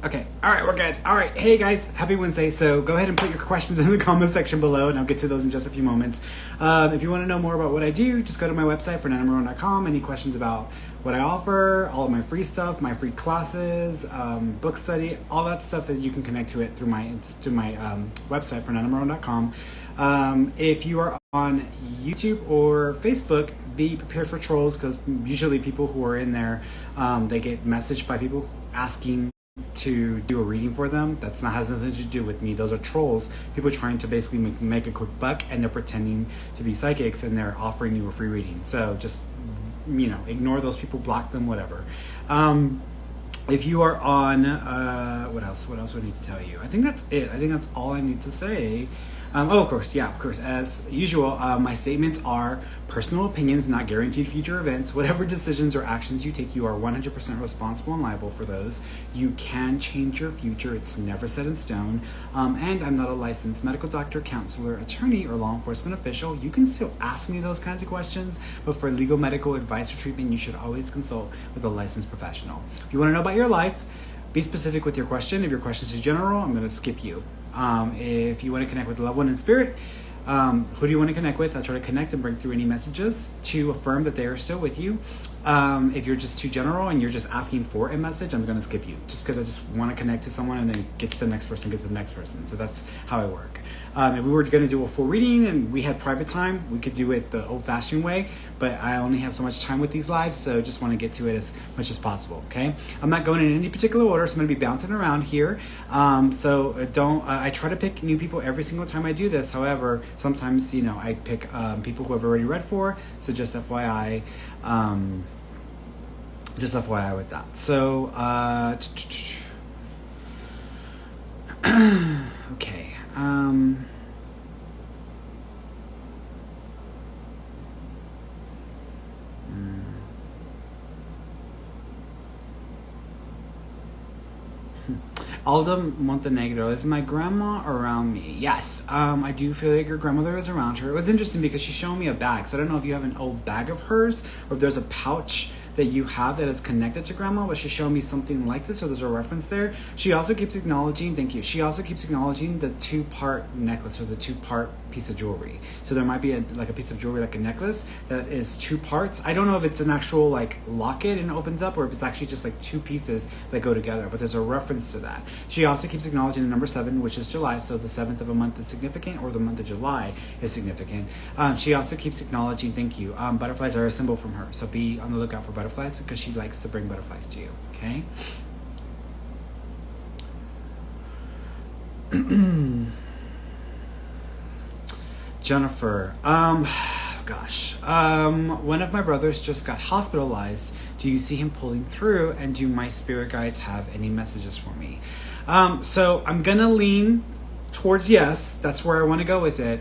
Okay. All right, we're good. All right. Hey, guys. Happy Wednesday. So go ahead and put your questions in the comment section below, and I'll get to those in just a few moments. If you want to know more about what I do, just go to my website, fernandamaron.com. Any questions about what I offer, all of my free stuff, my free classes, book study, all that stuff is you can connect to it through my website, fernandamaron.com. If you are on YouTube or Facebook, be prepared for trolls, because usually people who are in there, they get messaged by people asking to do a reading for them. Has nothing to do with me. Those are trolls, people trying to basically make a quick buck, and they're pretending to be psychics, and they're offering you a free reading. So just, ignore those people, block them, whatever. If you are on, what else do I need to tell you? I think that's it. I think that's all I need to say. Of course, as usual, my statements are personal opinions, not guaranteed future events. Whatever decisions or actions you take, you are 100% responsible and liable for those. You can change your future. It's never set in stone. And I'm not a licensed medical doctor, counselor, attorney, or law enforcement official. You can still ask me those kinds of questions, but for legal medical advice or treatment, you should always consult with a licensed professional. If you want to know about your life, be specific with your question. If your question is general, I'm going to skip you. If you want to connect with a loved one in spirit, who do you want to connect with? I'll try to connect and bring through any messages to affirm that they are still with you. If you're just too general and you're just asking for a message, I'm going to skip you, just because I just want to connect to someone and then get to the next person. So that's how I work. If we were going to do a full reading and we had private time, we could do it the old-fashioned way, but I only have so much time with these lives, so just want to get to it as much as possible, okay? I'm not going in any particular order, so I'm going to be bouncing around here. I try to pick new people every single time I do this. However, sometimes, I pick people who I've already read for, so just FYI. Just FYI with that. So, okay. Alda Montenegro, is my grandma around me? Yes, I do feel like your grandmother is around her. It was interesting because she's showing me a bag, so I don't know if you have an old bag of hers or if there's a pouch that you have that is connected to grandma, but she's showing me something like this, so there's a reference there. She also keeps acknowledging, thank you, she also keeps acknowledging the two-part necklace or the two-part piece of jewelry. So there might be a piece of jewelry, like a necklace that is two parts. I don't know if it's an actual locket and opens up, or if it's actually just two pieces that go together, but there's a reference to that. She also keeps acknowledging the number 7, which is July, so the 7th of a month is significant, or the month of July is significant. She also keeps acknowledging, thank you, butterflies are a symbol from her, so be on the lookout for butterflies, because she likes to bring butterflies to you, okay? Jennifer, gosh, one of my brothers just got hospitalized. Do you see him pulling through, and do my spirit guides have any messages for me? So I'm gonna lean towards yes. That's where I want to go with it.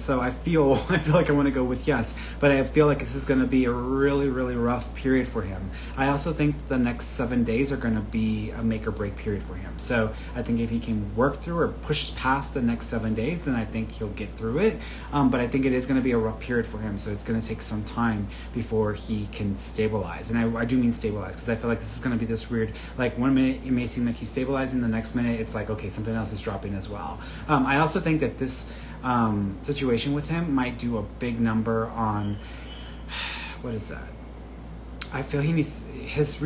So I feel like I want to go with yes, but I feel like this is going to be a really, really rough period for him. I also think the next 7 days are going to be a make or break period for him. So I think if he can work through or push past the next 7 days, then I think he'll get through it. But I think it is going to be a rough period for him. So it's going to take some time before he can stabilize. And I do mean stabilize, because I feel like this is going to be this weird, 1 minute it may seem like he's stabilizing, the next minute it's like, okay, something else is dropping as well. I also think that this situation with him might do a big number on, what is that? I feel he needs his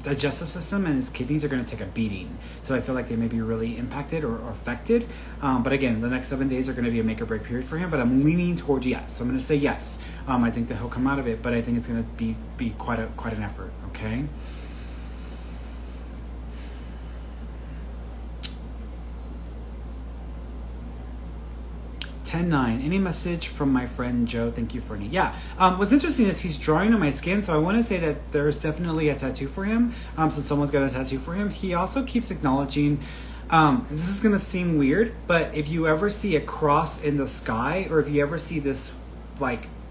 digestive system and his kidneys are going to take a beating. So I feel like they may be really impacted or affected. But again, the next 7 days are going to be a make or break period for him. But I'm leaning towards yes. So I'm going to say yes. I think that he'll come out of it, but I think it's going to be quite an effort. Okay. 10-9. Any message from my friend Joe? Thank you, Ferny. Yeah. What's interesting is he's drawing on my skin, so I want to say that there's definitely a tattoo for him. So someone's got a tattoo for him. He also keeps acknowledging, this is going to seem weird, but if you ever see a cross in the sky, or if you ever see this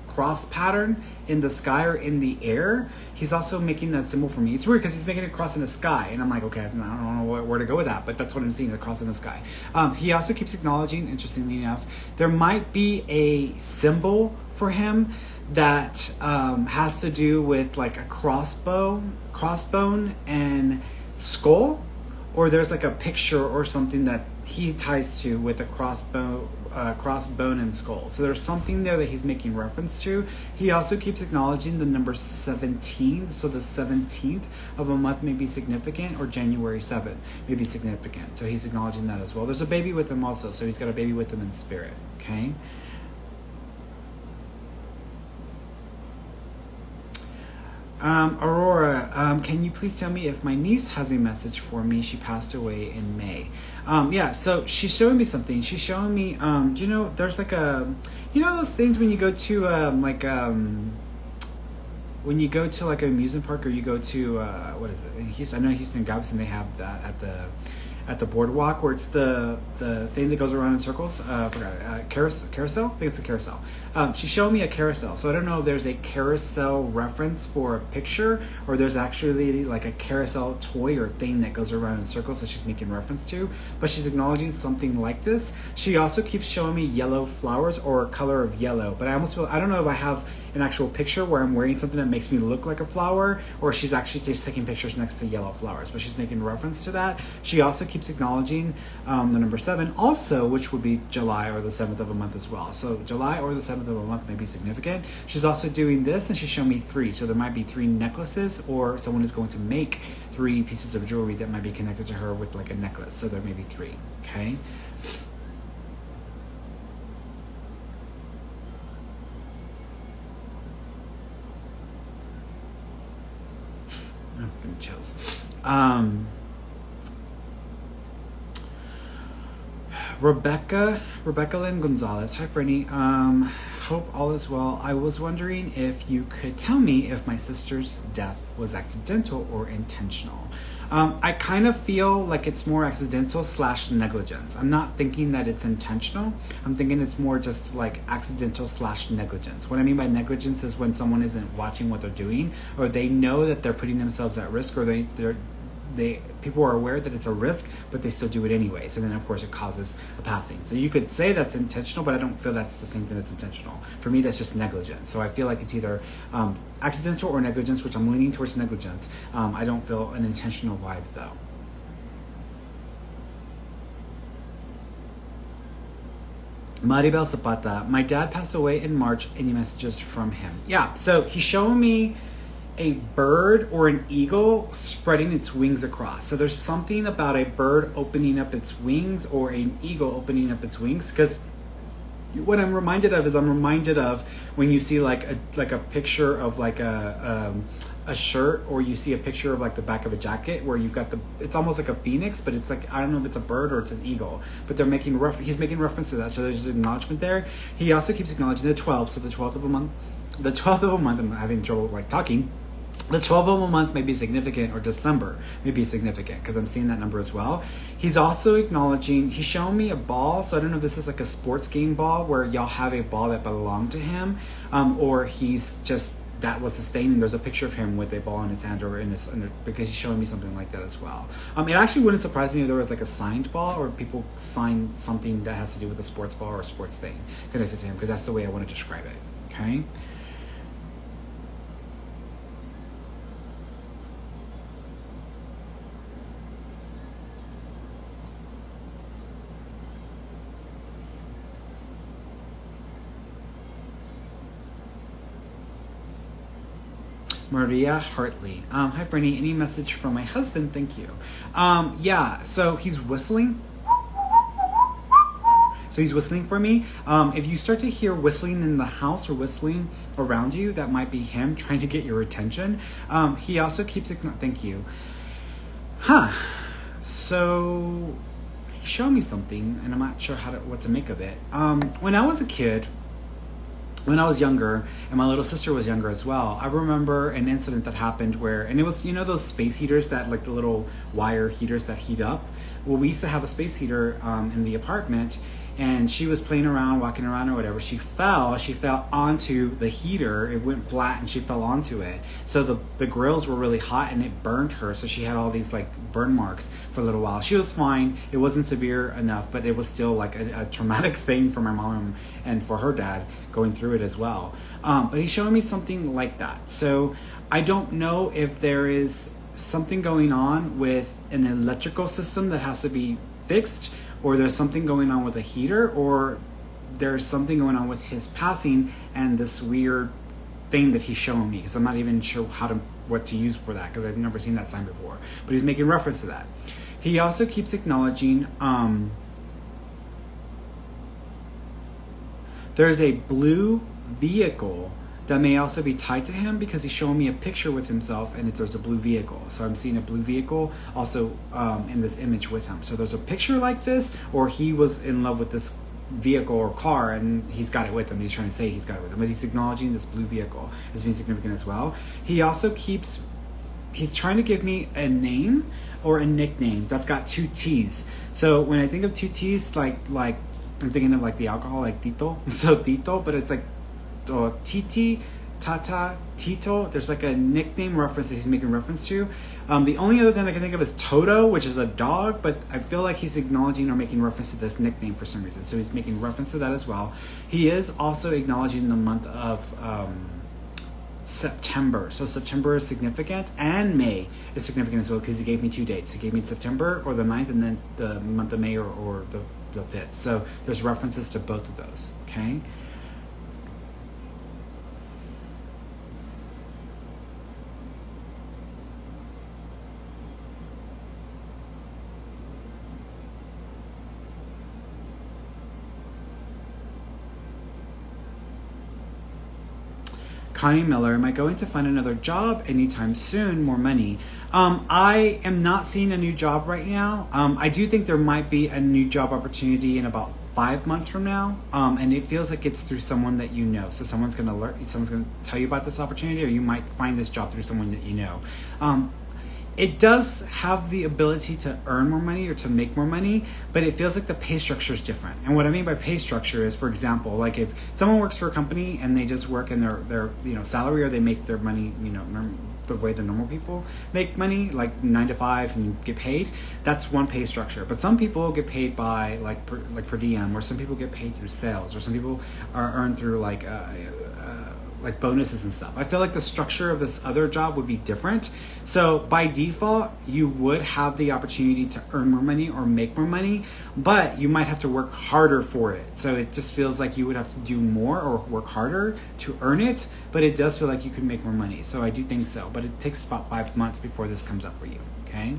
cross pattern in the sky or in the air, he's also making that symbol for me. It's weird because he's making a cross in the sky, and I'm like, okay, I don't know where to go with that, but that's what I'm seeing, the cross in the sky. He also keeps acknowledging, interestingly enough, there might be a symbol for him that has to do with a crossbone and skull, or there's like a picture or something that he ties to with a crossbone and skull. So there's something there that he's making reference to. He also keeps acknowledging the number 17. So the 17th of a month may be significant, or January 7th may be significant. So he's acknowledging that as well. There's a baby with him also. So he's got a baby with him in spirit. Okay. Aurora, can you please tell me if my niece has a message for me? She passed away in May. Yeah, so she's showing me something. She's showing me, do you know, there's like a, you know those things when you go to, when you go to like an amusement park, or you go to, what is it? In Houston, I know in Houston, Galveston, they have that at the boardwalk, where it's the thing that goes around in circles. I forgot. Carousel? I think it's a carousel. She showed me a carousel. So I don't know if there's a carousel reference for a picture, or there's actually like a carousel toy or thing that goes around in circles that she's making reference to. But she's acknowledging something like this. She also keeps showing me yellow flowers, or color of yellow. But I almost feel, I don't know if I have an actual picture where I'm wearing something that makes me look like a flower, or she's actually just taking pictures next to yellow flowers, but she's making reference to that. She also keeps acknowledging the number 7 also, which would be July, or the 7th of a month as well. So July or the 7th of a month may be significant. She's also doing this, and she's showing me 3. So there might be 3 necklaces, or someone is going to make 3 pieces of jewelry that might be connected to her with like a necklace. So there may be 3. Okay. I'm gonna chills. Rebecca Lynn Gonzalez. Hi, Ferny. Hope all is well. I was wondering if you could tell me if my sister's death was accidental or intentional. I kind of feel like it's more accidental / negligence. I'm not thinking that it's intentional. I'm thinking it's more just like accidental / negligence. What I mean by negligence is when someone isn't watching what they're doing, or they know that they're putting themselves at risk, or people are aware that it's a risk, but they still do it anyways. And then of course it causes a passing. So you could say that's intentional, but I don't feel that's the same thing as intentional. For me, that's just negligence. So I feel like it's either accidental or negligence, which I'm leaning towards negligence. I don't feel an intentional vibe though. Maribel Zapata, my dad passed away in March. Any messages from him? Yeah, so he's showing me a bird or an eagle spreading its wings across. So there's something about a bird opening up its wings, or an eagle opening up its wings, because what I'm reminded of is when you see like a picture of like a shirt, or you see a picture of like the back of a jacket where you've got it's almost like a phoenix, but it's like, I don't know if it's a bird or it's an eagle, but he's making reference to that. So there's acknowledgement there. He also keeps acknowledging the 12. So the 12th of a month, I'm having trouble like talking. The 12th of a month may be significant, or December may be significant, because I'm seeing that number as well. He's also acknowledging, he's showing me a ball, so I don't know if this is like a sports game ball where y'all have a ball that belonged to him, or he's just, that was his thing, and there's a picture of him with a ball in his hand, or because he's showing me something like that as well. It actually wouldn't surprise me if there was like a signed ball, or people sign something that has to do with a sports ball or a sports thing connected to him, because that's the way I want to describe it. Okay. Maria Hartley. Hi, Ferny. Any message from my husband? Thank you. Yeah, so he's whistling. So he's whistling for me. If you start to hear whistling in the house or whistling around you, that might be him trying to get your attention. He also keeps... Thank you. So he showed me something, and I'm not sure what to make of it. When I was a kid... When I was younger, and my little sister was younger as well, I remember an incident that happened where, and it was, you know, those space heaters that, like the little wire heaters that heat up? Well, we used to have a space heater in the apartment, and she was playing around, walking around or whatever. She fell onto the heater. It went flat and she fell onto it. So the grills were really hot and it burned her. So she had all these like burn marks for a little while. She was fine. It wasn't severe enough, but it was still like a traumatic thing for my mom and for her dad going through it as well. But he's showing me something like that. So I don't know if there is something going on with an electrical system that has to be fixed, or there's something going on with a heater, or there's something going on with his passing and this weird thing that he's showing me, because I'm not even sure what to use for that, because I've never seen that sign before. But he's making reference to that. He also keeps acknowledging there's a blue vehicle that may also be tied to him, because he's showing me a picture with himself and there's a blue vehicle. So I'm seeing a blue vehicle also in this image with him. So there's a picture like this, or he was in love with this vehicle or car and he's got it with him. He's trying to say he's got it with him, but he's acknowledging this blue vehicle as being significant as well. He also he's trying to give me a name or a nickname that's got 2 T's. So when I think of 2 T's, like I'm thinking of like the alcohol, like Tito. So Tito, but it's like Titi, Tata, Tito. There's like a nickname reference that he's making reference to. The only other thing I can think of is Toto, which is a dog, but I feel like he's acknowledging or making reference to this nickname for some reason. So he's making reference to that as well. He is also acknowledging the month of September. So September is significant, and May is significant as well, because he gave me 2 dates. He gave me September or the 9th, and then the month of May or the 5th. So there's references to both of those, okay? Connie Miller, am I going to find another job anytime soon? More money. I am not seeing a new job right now. I do think there might be a new job opportunity in about 5 months from now, and it feels like it's through someone that you know. So someone's going to tell you about this opportunity, or you might find this job through someone that you know. It does have the ability to earn more money or to make more money, but it feels like the pay structure is different. And what I mean by pay structure is, for example, like if someone works for a company and they just work in their salary, or they make their money the way the normal people make money, like 9 to 5 and get paid, that's one pay structure. But some people get paid by like per diem, or some people get paid through sales, or some people are earned through like bonuses and stuff. I feel like the structure of this other job would be different. So by default, you would have the opportunity to earn more money or make more money, but you might have to work harder for it. So it just feels like you would have to do more or work harder to earn it, but it does feel like you could make more money. So I do think so, but it takes about 5 months before this comes up for you, okay?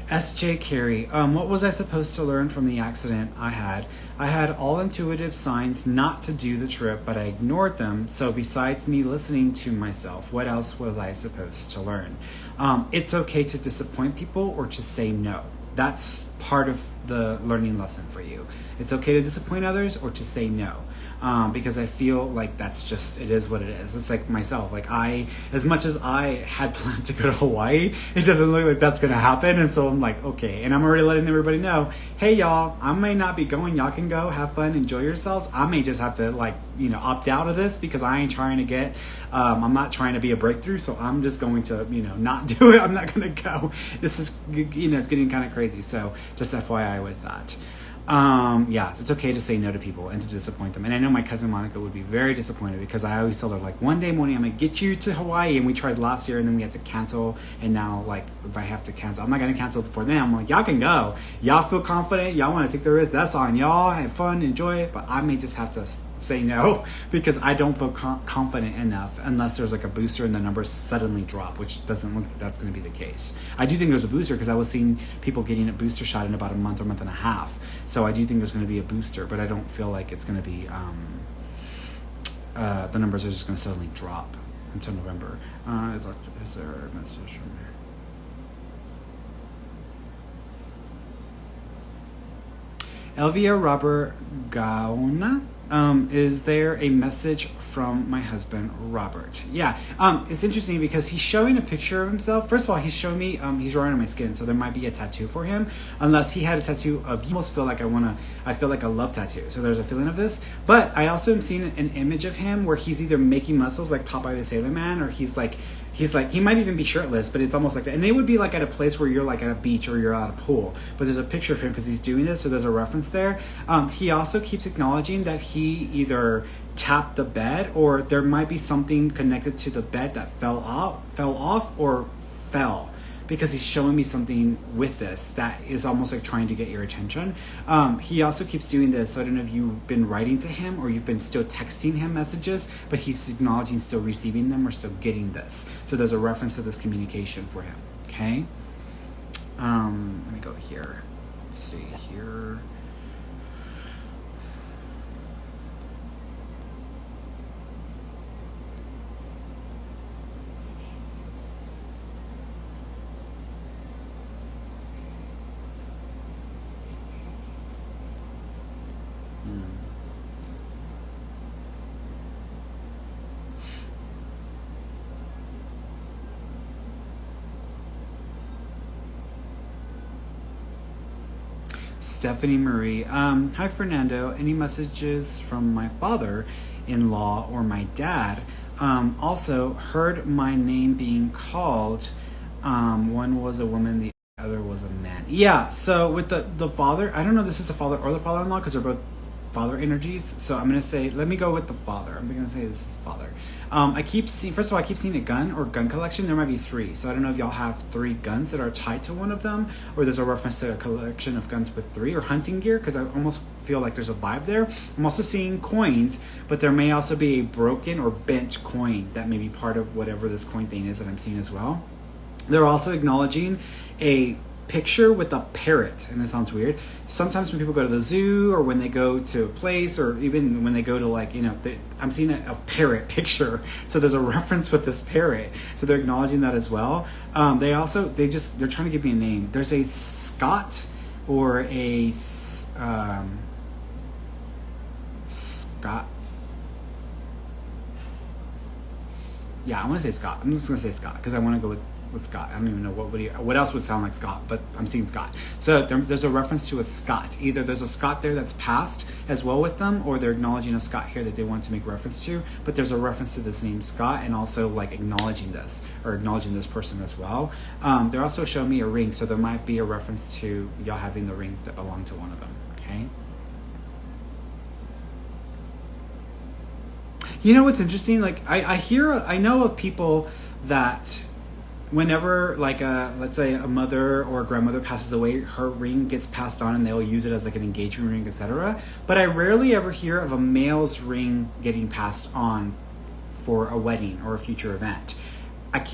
S.J. Carey, what was I supposed to learn from the accident I had? I had all intuitive signs not to do the trip, but I ignored them. So besides me listening to myself, what else was I supposed to learn? It's okay to disappoint people or to say no. That's part of the learning lesson for you. It's okay to disappoint others or to say no. Because I feel like that's just, it is what it is. It's like myself, like as much as I had planned to go to Hawaii, it doesn't look like that's going to happen. And so I'm like, okay. And I'm already letting everybody know, hey y'all, I may not be going. Y'all can go, have fun, enjoy yourselves. I may just have to opt out of this, because I ain't trying to get, I'm not trying to be a breakthrough. So I'm just going to, not do it. I'm not going to go. This is, it's getting kind of crazy. So just FYI with that. Yeah, it's okay to say no to people and to disappoint them. And I know my cousin Monica would be very disappointed, because I always tell her, like, one day, Moni, I'm going to get you to Hawaii. And we tried last year, and then we had to cancel. And now, like, if I have to cancel, I'm not going to cancel before them. I'm like, y'all can go. Y'all feel confident. Y'all want to take the risk. That's on y'all. Have fun. Enjoy it. But I may just have to say no, because I don't feel confident enough, unless there's like a booster and the numbers suddenly drop, which doesn't look like that's going to be the case. I do think there's a booster, because I was seeing people getting a booster shot in about a month or month and a half. So I do think there's going to be a booster, but I don't feel like it's going to be, the numbers are just going to suddenly drop until November. Is there a message from here? Elvia Robert Gaona. Is there a message from my husband, Robert? Yeah, it's interesting, because he's showing a picture of himself. First of all, he's showing me, he's drawing on my skin, so there might be a tattoo for him, unless he had a tattoo of, you almost feel like I feel like a love tattoo. So there's a feeling of this, but I also am seeing an image of him where he's either making muscles like Popeye the Sailor Man, or he's like He's like, he might even be shirtless, but it's almost like that. And they would be like at a place where you're like at a beach or you're at a pool. But there's a picture of him because he's doing this, so there's a reference there. He also keeps acknowledging that he either tapped the bed or there might be something connected to the bed that fell off or fell. Because he's showing me something with this that is almost like trying to get your attention. He also keeps doing this, so I don't know if you've been writing to him or you've been still texting him messages, but he's acknowledging still receiving them or still getting this. So there's a reference to this communication for him, okay? Let me go here. Let's see here. Stephanie Marie. Hi, Fernando. Any messages from my father-in-law or my dad? Also, heard my name being called. One was a woman, the other was a man. Yeah, so with the father, I don't know if this is the father or the father-in-law because they're both father energies. So I'm going to say, let me go with the father. I'm going to say this is the father. I keep seeing, first of all, I keep seeing a gun or gun collection. There might be 3. So I don't know if y'all have 3 guns that are tied to one of them, or there's a reference to a collection of guns with 3, or hunting gear, because I almost feel like there's a vibe there. I'm also seeing coins, but there may also be a broken or bent coin that may be part of whatever this coin thing is that I'm seeing as well. They're also acknowledging a picture with a parrot, and it sounds weird. Sometimes when people go to the zoo or when they go to a place or even when they go to like, you know, I'm seeing a parrot picture, so there's a reference with this parrot, so they're acknowledging that as well. They're trying to give me a name. There's a Scott or a Scott. Yeah, I want to say Scott. I'm just going to say Scott because I want to go with Scott. I don't even know what else would sound like Scott, but I'm seeing Scott. So there's a reference to a Scott. Either there's a Scott there that's passed as well with them, or they're acknowledging a Scott here that they want to make reference to, but there's a reference to this name Scott and also like acknowledging this or acknowledging this person as well. They're also showing me a ring, so there might be a reference to y'all having the ring that belonged to one of them, okay? You know what's interesting? Like I know of people that whenever like let's say a mother or a grandmother passes away, her ring gets passed on and they'll use it as like an engagement ring, etc. But I rarely ever hear of a male's ring getting passed on for a wedding or a future event.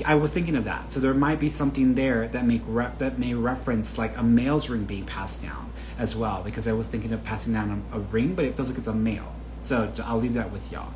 I was thinking of that. So there might be something there that may reference like a male's ring being passed down as well, because I was thinking of passing down a ring, but it feels like it's a male. So I'll leave that with y'all.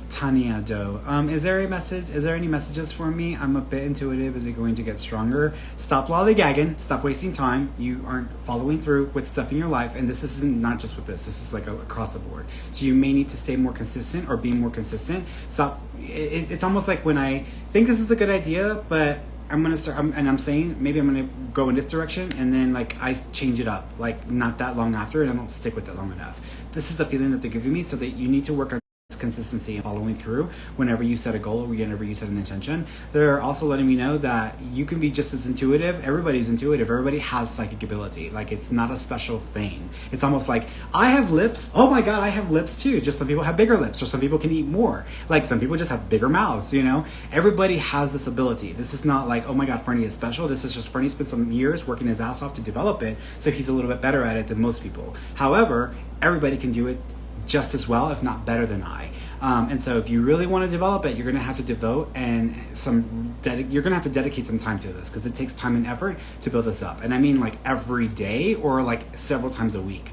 Tanya Doe. Is there any messages for me? I'm a bit intuitive. Is it going to get stronger? Stop lollygagging. Stop wasting time. You aren't following through with stuff in your life. And this isn't not just with this. This is like across the board. So you may need to stay more consistent or be more consistent. Stop. It's almost like when I think this is a good idea, but I'm going to start, and I'm saying maybe I'm going to go in this direction, and then like I change it up like not that long after, and I don't stick with it long enough. This is the feeling that they're giving me, so that you need to work on consistency and following through whenever you set a goal or whenever you set an intention. They're also letting me know that you can be just as intuitive. Everybody's intuitive. Everybody has psychic ability. Like, it's not a special thing. It's almost like, I have lips. Oh my God, I have lips too. Just some people have bigger lips, or some people can eat more. Like, some people just have bigger mouths, you know? Everybody has this ability. This is not like, oh my God, Ferny is special. This is just Ferny spent some years working his ass off to develop it, so he's a little bit better at it than most people. However, everybody can do it just as well, if not better than I. And so if you really want to develop it, you're going to have to devote and you're going to have to dedicate some time to this, because it takes time and effort to build this up. And I mean like every day or like several times a week.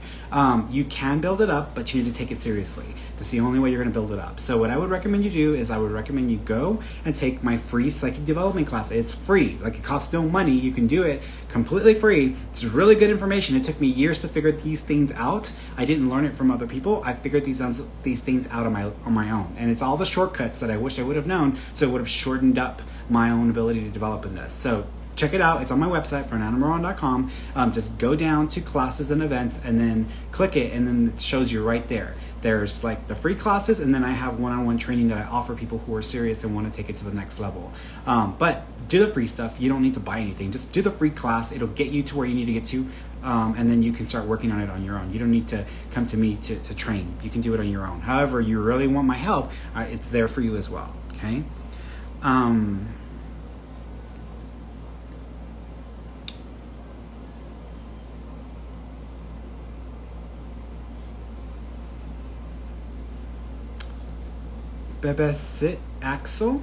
You can build it up, but you need to take it seriously. That's the only way you're going to build it up. So what I would recommend you do is I would recommend you go and take my free psychic development class. It's free. Like, it costs no money. You can do it completely free. It's really good information. It took me years to figure these things out. I didn't learn it from other people. I figured these things out on my own. And it's all the shortcuts that I wish I would have known, so it would have shortened up my own ability to develop in this. So check it out. It's on my website, fernandomoron.com. Just go down to classes and events and then click it, and then it shows you right there. There's like the free classes, and then I have one-on-one training that I offer people who are serious and want to take it to the next level. But do the free stuff. You don't need to buy anything. Just do the free class. It'll get you to where you need to get to, and then you can start working on it on your own. You don't need to come to me to train. You can do it on your own. However, you really want my help, it's there for you as well. Okay? Bebesit Axel?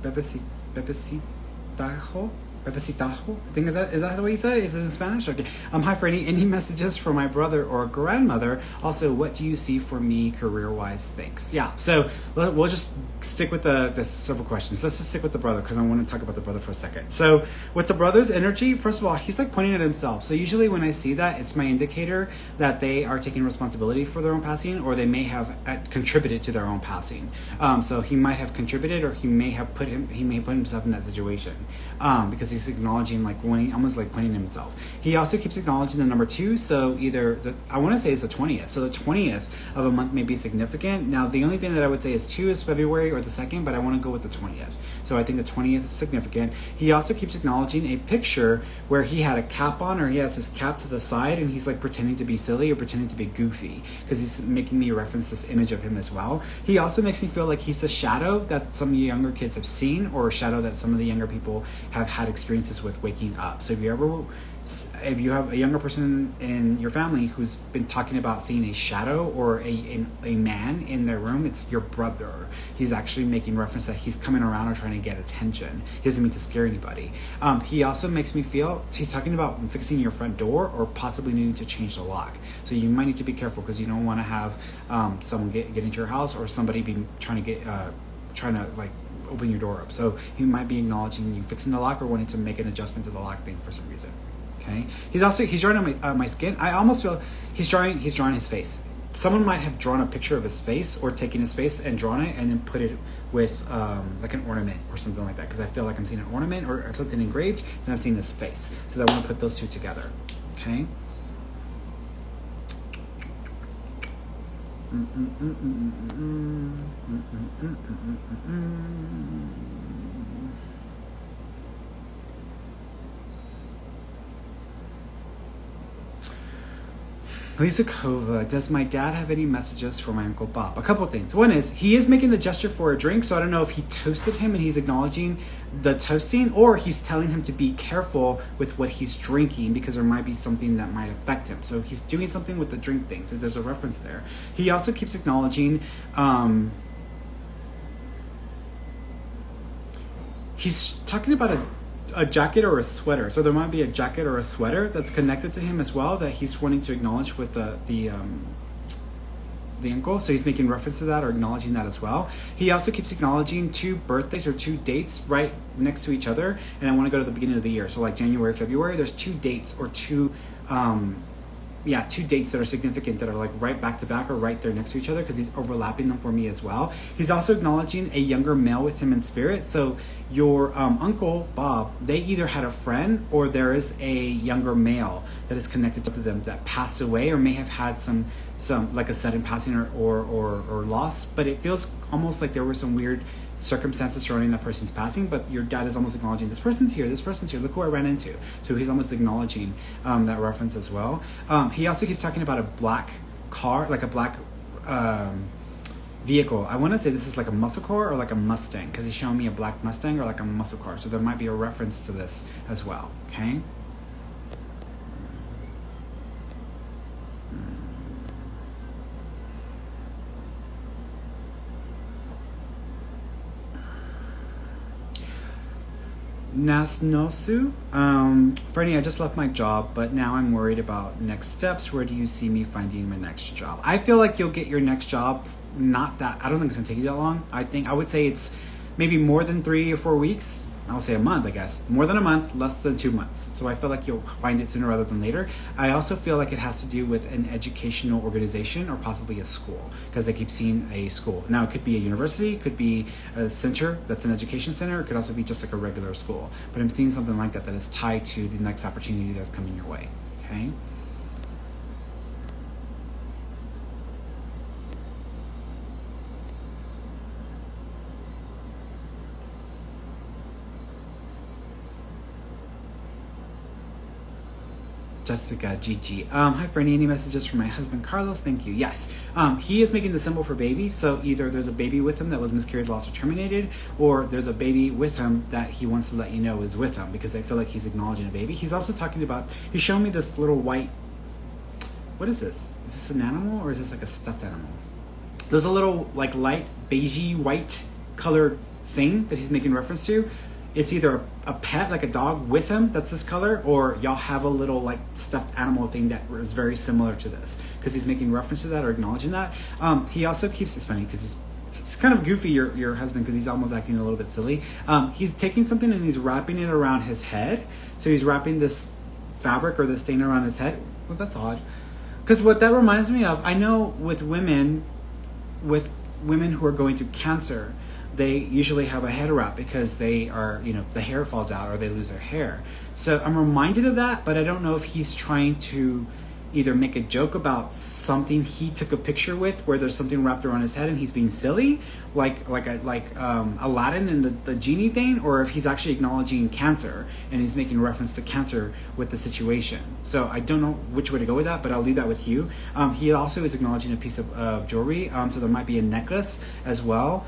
Bebecitajo? Bebecitajo? I think is that the way you say it? Is it in Spanish? Okay. Hi Ferny. Any messages for my brother or grandmother? Also, what do you see for me career-wise? Thanks. Yeah. So we'll just stick with the several questions. Let's just stick with the brother because I want to talk about the brother for a second. So with the brother's energy, first of all, he's like pointing at himself. So usually when I see that, it's my indicator that they are taking responsibility for their own passing, or they may have contributed to their own passing. So he might have contributed, or he may put himself in that situation because he's acknowledging, like, almost like pointing at himself. He also keeps acknowledging the number 2. So either I want to say it's the 20th. So the 20th of a month may be significant. Now the only thing that I would say is 2 is February or the 2nd, but I want to go with the 20th. So I think the 20th is significant. He also keeps acknowledging a picture where he had a cap on, or he has his cap to the side, and he's like pretending to be silly or pretending to be goofy because he's making me reference this image of him as well. He also makes me feel like he's the shadow that some younger kids have seen, or a shadow that some of the younger people have had experiences with waking up. So if you have a younger person in your family who's been talking about seeing a shadow or a man in their room, it's your brother. He's actually making reference that he's coming around or trying to get attention. He doesn't mean to scare anybody. He also makes me feel, he's talking about fixing your front door or possibly needing to change the lock. So you might need to be careful because you don't want to have someone get into your house, or somebody be trying to like open your door up. So he might be acknowledging you fixing the lock or wanting to make an adjustment to the lock thing for some reason. Okay. He's drawing on my skin. I almost feel he's drawing his face. Someone might have drawn a picture of his face, or taken his face and drawn it and then put it with like an ornament or something like that, because I feel like I'm seeing an ornament or something engraved, and I've seen his face. So I want to put those two together. Okay. Lisa Kova, does my dad have any messages for my Uncle Bob? A couple of things. One is, he is making the gesture for a drink, so I don't know if he toasted him and he's acknowledging the toasting, or he's telling him to be careful with what he's drinking because there might be something that might affect him. So he's doing something with the drink thing, so there's a reference there. He also keeps acknowledging, he's talking about a jacket or a sweater. So there might be a jacket or a sweater that's connected to him as well that he's wanting to acknowledge with the uncle. So he's making reference to that or acknowledging that as well. He also keeps acknowledging 2 birthdays or 2 dates right next to each other. And I want to go to the beginning of the year. So like January, February, there's 2 dates or 2 dates that are significant that are like right back to back or right there next to each other, because he's overlapping them for me as well. He's also acknowledging a younger male with him in spirit. So your Uncle Bob, they either had a friend or there is a younger male that is connected to them that passed away or may have had some like a sudden passing or loss. But it feels almost like there were some weird circumstances surrounding that person's passing, but your dad is almost acknowledging this person's here, look who I ran into. So he's almost acknowledging that reference as well. He also keeps talking about a black car, like a black vehicle. I want to say this is like a muscle car or like a Mustang, because he's showing me a black Mustang or like a muscle car. So there might be a reference to this as well. Okay. Nasnosu. Fernie, I just left my job, but now I'm worried about next steps. Where do you see me finding my next job? I feel like you'll get your next job. Not that I don't think it's gonna take you that long. I would say it's maybe more than 3 or 4 weeks. I'll say a month, I guess. More than a month, less than 2 months. So I feel like you'll find it sooner rather than later. I also feel like it has to do with an educational organization or possibly a school, because I keep seeing a school. Now, it could be a university, it could be a center that's an education center, it could also be just like a regular school. But I'm seeing something like that that is tied to the next opportunity that's coming your way. Okay? Jessica, Gigi. Hi, Fernie. Any messages from my husband, Carlos? Thank you. Yes. He is making the symbol for baby. So either there's a baby with him that was miscarried, lost, or terminated, or there's a baby with him that he wants to let you know is with him because I feel like he's acknowledging a baby. He's also talking about, he's showing me this little white, what is this? Is this an animal or is this like a stuffed animal? There's a little like light beigey white colored thing that he's making reference to. It's either a pet, like a dog with him that's this color, or y'all have a little like stuffed animal thing that is very similar to this, because he's making reference to that or acknowledging that. He also keeps, it's funny because he's kind of goofy, your husband, because he's almost acting a little bit silly. He's taking something and he's wrapping it around his head. So he's wrapping this fabric or this thing around his head. Well, that's odd. Because what that reminds me of, I know with women who are going through cancer, they usually have a head wrap because they are, the hair falls out or they lose their hair. So I'm reminded of that, but I don't know if he's trying to either make a joke about something he took a picture with where there's something wrapped around his head and he's being silly, like Aladdin and the genie thing, or if he's actually acknowledging cancer and he's making reference to cancer with the situation. So I don't know which way to go with that, but I'll leave that with you. He also is acknowledging a piece of jewelry, so there might be a necklace as well.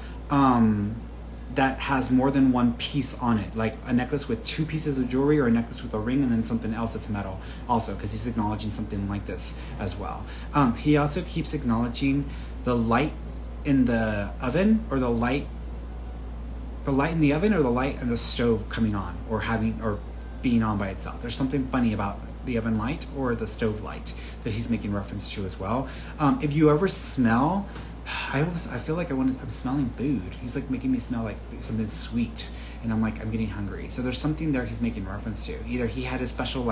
That has more than one piece on it, like a necklace with 2 pieces of jewelry or a necklace with a ring and then something else that's metal also, because he's acknowledging something like this as well. He also keeps acknowledging the light in the oven, or the light in the oven, or the light in the stove coming on or being on by itself. There's something funny about the oven light or the stove light that he's making reference to as well. If you ever smell, I feel like I'm smelling food. He's like making me smell like something sweet, and I'm getting hungry. So there's something there he's making reference to. Either he had a special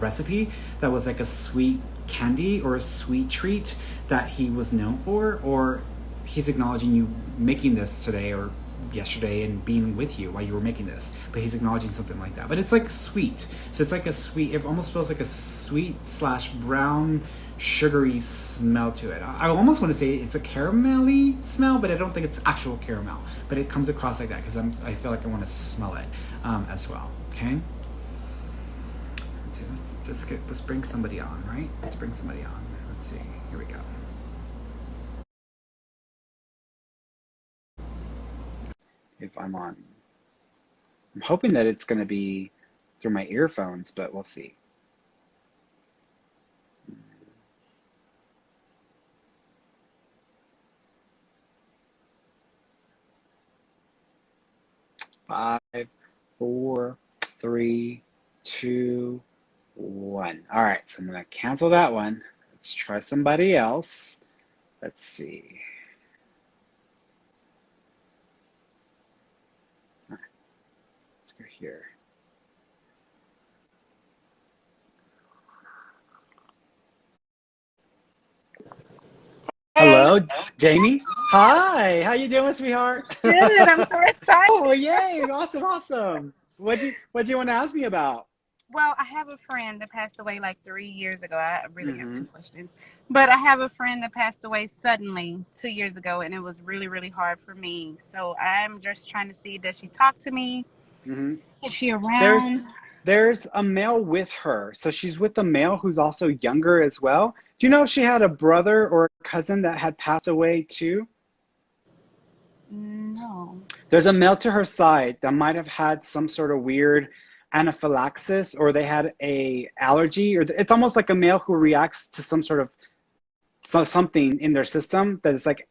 recipe that was like a sweet candy or a sweet treat that he was known for, or he's acknowledging you making this today or yesterday and being with you while you were making this, but he's acknowledging something like that. But it's like sweet, so it's like a sweet, it almost feels like a sweet / brown sugary smell to it. I almost want to say it's a caramelly smell, but I don't think it's actual caramel, but it comes across like that because I feel like I want to smell it as well. Okay, let's see, let's bring somebody on, right? Let's bring somebody on. Let's see, here we go. If I'm on, I'm hoping that it's going to be through my earphones, but we'll see. Five, 4, 3, 2, 1. All right, so I'm going to cancel that one. Let's try somebody else. Let's see. All right, let's go here. Hey, Hello, Jamie. Hi, how you doing, sweetheart? good. I'm so excited. Oh, yay! Awesome, awesome. What do you want to ask me about? Well, I have a friend that passed away like 3 years ago. I really have Mm-hmm. 2 questions. But I have a friend that passed away suddenly 2 years ago, and it was really, really hard for me. So I'm just trying to see, does she talk to me? Mm-hmm. Is she There's around? there's a male with her. So she's with a male who's also younger as well. Do you know if she had a brother or a cousin that had passed away too? No. There's a male to her side that might have had some sort of weird anaphylaxis, or they had a allergy, or it's almost like a male who reacts to some sort of something in their system that is like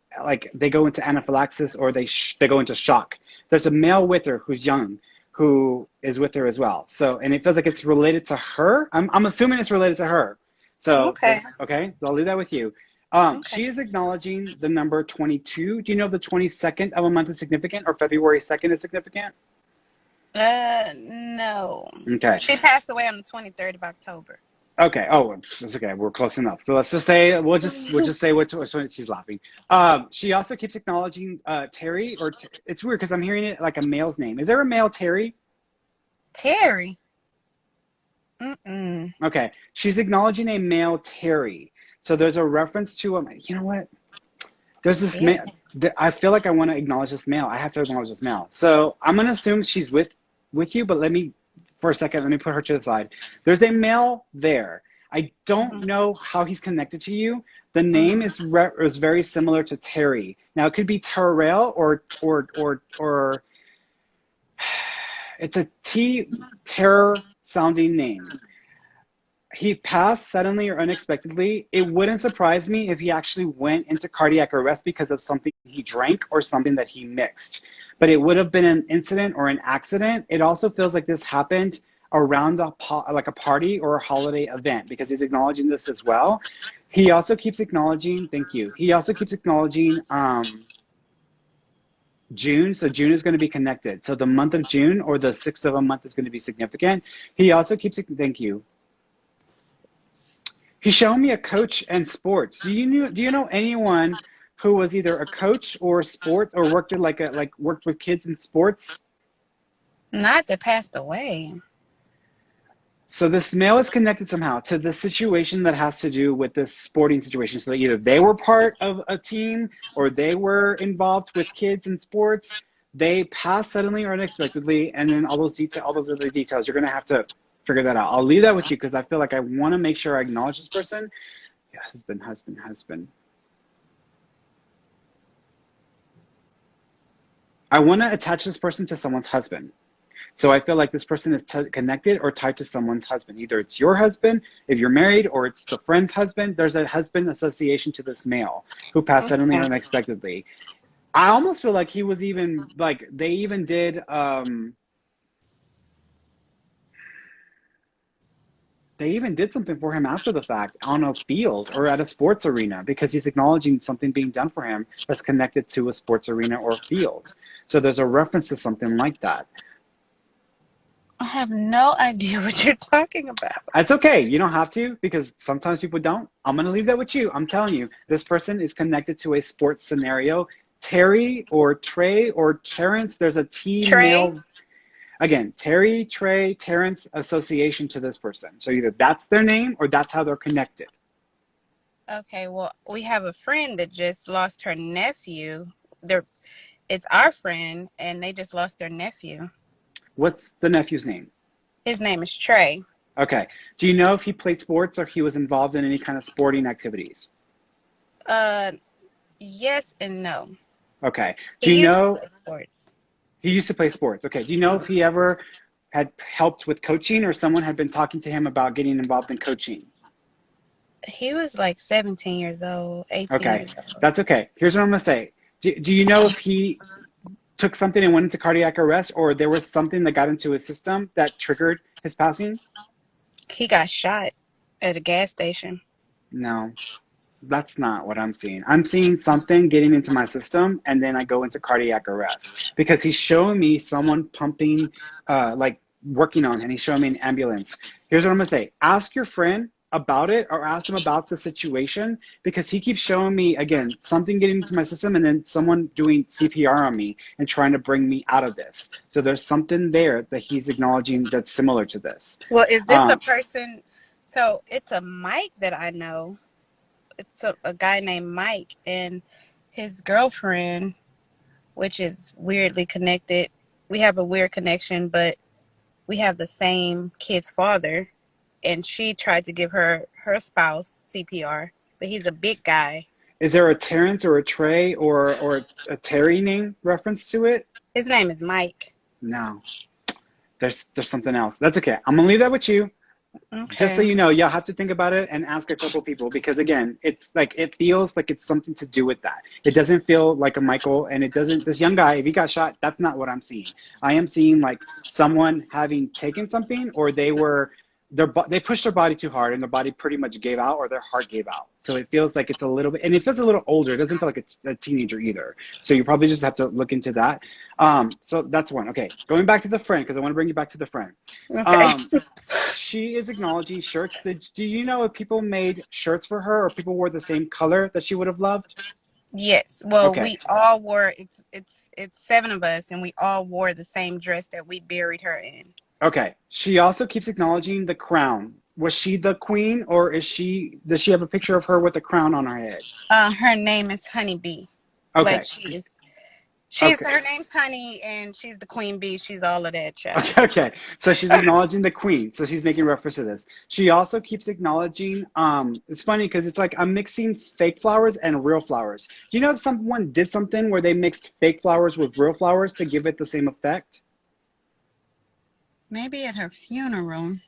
they go into anaphylaxis, or they go into shock. There's a male with her who's young, who is with her as well. So, and it feels like it's related to her. I'm assuming it's related to her. So, Okay. okay, so I'll leave that with you. Okay. She is acknowledging the number 22. Do you know the 22nd of a month is significant, or February 2nd is significant? No. Okay. She passed away on the 23rd of October. Okay. Oh, it's okay. We're close enough. So let's just say we'll just say what she's laughing. She also keeps acknowledging Terry, or it's weird because I'm hearing it like a male's name. Is there a male Terry? Terry. Mm-mm. Okay. She's acknowledging a male Terry. So there's a reference to you know what? There's this Yeah. male. I feel like I want to acknowledge this male. I have to acknowledge this male. So I'm gonna assume she's with you, but let me for a second. Let me put her to the side. There's a male there. I don't Mm-hmm. know how he's connected to you. The name Mm-hmm. is very similar to Terry. Now it could be Terrell or it's a T terror sounding name. He passed suddenly or unexpectedly. It wouldn't surprise me if he actually went into cardiac arrest because of something he drank or something that he mixed. But it would have been an incident or an accident. It also feels like this happened around like a party or a holiday event because he's acknowledging this as well. He also keeps acknowledging, thank you. He also keeps acknowledging June. So June is going to be connected. So the month of June or the sixth of a month is going to be significant. He also keeps, thank you. He's shown me a coach in sports. Do you know anyone who was either a coach or sports or worked in worked with kids in sports? Not that passed away. So this male is connected somehow to the situation that has to do with this sporting situation. So either they were part of a team or they were involved with kids in sports. They passed suddenly or unexpectedly, and then all those other details. You're gonna have to figure that out. I'll leave that with you because I feel like I want to make sure I acknowledge this person. Yeah, husband. I want to attach this person to someone's husband. So I feel like this person is connected or tied to someone's husband. Either it's your husband, if you're married, or it's the friend's husband. There's a husband association to this male who passed suddenly or Okay. unexpectedly. I almost feel like he was even like they even did something for him after the fact on a field or at a sports arena because he's acknowledging something being done for him that's connected to a sports arena or field. So there's a reference to something like that. I have no idea what you're talking about. It's okay. You don't have to because sometimes people don't. I'm going to leave that with you. I'm telling you, this person is connected to a sports scenario. Terry or Trey or Terrence, there's a T Trey. male. Again, Terry, Trey, Terrence association to this person. So either that's their name or that's how they're connected. Okay, well, we have a friend that just lost her nephew. They're, it's our friend, and they just lost their nephew. What's the nephew's name? His name is Trey. Okay. Do you know if he played sports or he was involved in any kind of sporting activities? Uh, yes and no. Okay. Do He you used to know play sports. he used to play sports? Okay. Do you know if he ever had helped with coaching or someone had been talking to him about getting involved in coaching? He was like 17 years old, 18 Okay. years old. That's okay. Here's what I'm going to say. Do you know if he took something and went into cardiac arrest or there was something that got into his system that triggered his passing? He got shot at a gas station. No. That's not what I'm seeing. I'm seeing something getting into my system, and then I go into cardiac arrest because he's showing me someone pumping, like working on him. He's showing me an ambulance. Here's what I'm gonna say: ask your friend about it, or ask him about the situation because he keeps showing me again something getting into my system, and then someone doing CPR on me and trying to bring me out of this. So there's something there that he's acknowledging that's similar to this. Well, is this a Um, person? So it's a Mike that I know. It's a guy named Mike and his girlfriend, which is weirdly connected. We have a weird connection, but we have the same kid's father. And she tried to give her spouse CPR, but he's a big guy. is there a Terrence or a Trey or a Terry name reference to it? His name is Mike. No. There's something else. That's okay. I'm gonna leave that with you. Just so Okay. you know, you'll have to think about it and ask a couple people because again, it's like it feels like it's something to do with that. It doesn't feel like a Michael, and it doesn't. This young guy, if he got shot, that's not what I'm seeing. I am seeing like someone having taken something, or they pushed their body too hard, and their body pretty much gave out, or their heart gave out. So it feels like it's a little bit, and it feels a little older. It doesn't feel like it's a teenager either. So you probably just have to look into that. So that's one. Okay, going back to the friend because I want to bring you back to the friend. Okay. Um, she is acknowledging shirts. Do you know if people made shirts for her or people wore the same color that she would have loved? Yes. Well, Okay. we all wore it's seven of us, and we all wore the same dress that we buried her in. Okay. She also keeps acknowledging the crown. Was she the queen or does she have a picture of her with a crown on her head? Her name is Honeybee. Like Okay. she's Okay. her name's Honey, and she's the queen bee. She's all of that, child. Okay, okay. So she's acknowledging the queen. So she's making reference to this. She also keeps acknowledging, it's funny because it's like I'm mixing fake flowers and real flowers. Do you know if someone did something where they mixed fake flowers with real flowers to give it the same effect? Maybe at her funeral.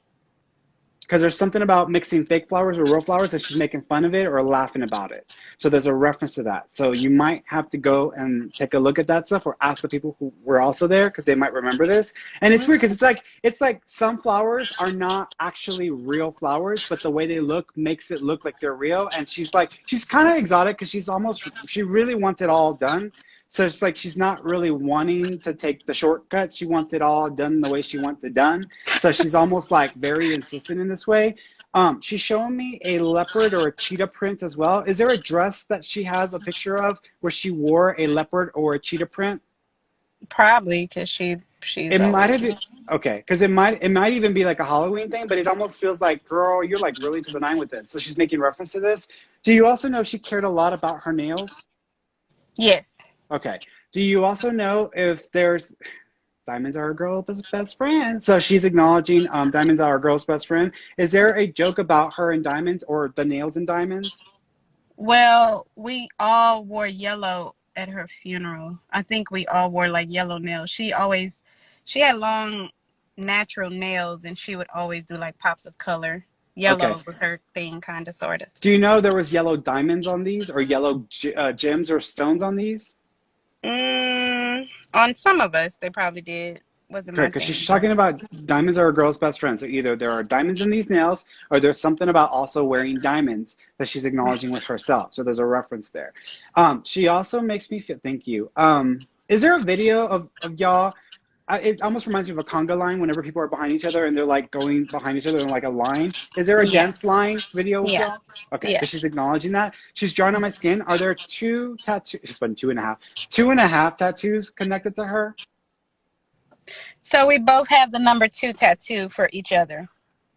Because there's something about mixing fake flowers with real flowers that she's making fun of it or laughing about it. So there's a reference to that. So you might have to go and take a look at that stuff or ask the people who were also there because they might remember this. And it's weird because it's like some flowers are not actually real flowers, but the way they look makes it look like they're real. And she's kind of exotic because she really wants it all done. So it's like she's not really wanting to take the shortcut. She wants it all done the way she wants it done. So she's almost like very insistent in this way. She's showing me a leopard or a cheetah print as well. Is there a dress that she has a picture of where she wore a leopard or a cheetah print? Probably because she's It might always. have been okay, because it might even be like a Halloween thing, but it almost feels like, girl, you're like really to the nine with this. So she's making reference to this. Do you also know she cared a lot about her nails? Yes. Okay. Do you also know if there's diamonds are a girl's best friend? So she's acknowledging diamonds are a girl's best friend. Is there a joke about her and diamonds or the nails and diamonds? Well, we all wore yellow at her funeral. I think we all wore like yellow nails. She had long natural nails, and she would always do like pops of color. Okay. Yellow was her thing, kind of, sort of. Do you know there was yellow diamonds on these or yellow gems or stones on these? On some of us, they probably did. Wasn't my Correct, because thing, she's but talking about diamonds are a girl's best friend. So either there are diamonds in these nails, or there's something about also wearing diamonds that she's acknowledging with herself. So there's a reference there. She also makes me feel. Thank you. Is there a video of y'all? It almost reminds me of a conga line whenever people are behind each other and they're like going behind each other in like a line. Is there a yeah, dance line video with yeah, y'all? Okay, yeah. because she's acknowledging that. She's drawing on my skin. Are there two tattoos? It's been two and a half tattoos connected to her? So we both have the number two tattoo for each other.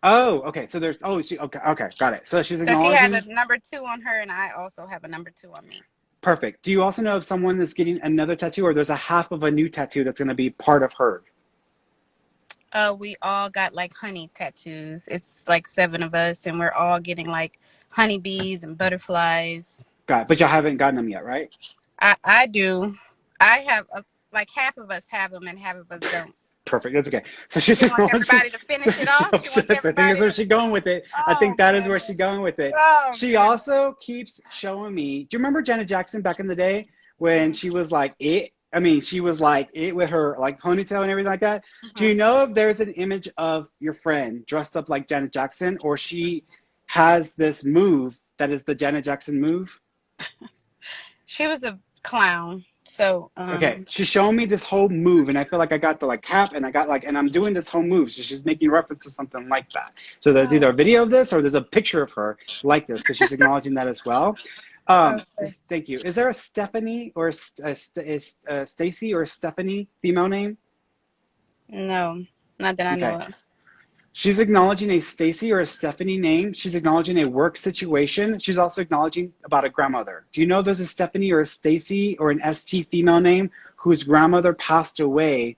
Oh, okay. So there's okay, okay, got it. So she's So she has a acknowledging. number two on her, and I also have a number two on me. Perfect. Do you also know if someone is getting another tattoo or there's a half of a new tattoo that's going to be part of her? We all got like honey tattoos. It's like seven of us, and we're all getting like honeybees and butterflies. Got it. But you haven't gotten them yet, right? I do. I have like half of us have them, and half of us don't. Perfect. That's okay. So she's She wants acknowledging. everybody to finish it off. She wants I think that's everybody where to. she's going with it. I Oh think that is where goodness. she's going with it. Oh She goodness. also keeps showing me. Do you remember Janet Jackson back in the day when she was like it? I mean, she was like it with her like ponytail and everything like that. Do Mhm. you know if there's an image of your friend dressed up like Janet Jackson, or she has this move that is the Janet Jackson move? She was a clown. So Okay, she's showing me this whole move, and I feel like I got the like cap, and I got like, and I'm doing this whole move. So she's making reference to something like that. So there's either a video of this or there's a picture of her like this because she's acknowledging that as well. okay. Thank you. Is there a Stephanie or a Stacy or a Stephanie female name? No, not that I know Okay. of. She's acknowledging a Stacy or a Stephanie name. She's acknowledging a work situation. She's also acknowledging about a grandmother. Do you know there's a Stephanie or a Stacy or an ST female name whose grandmother passed away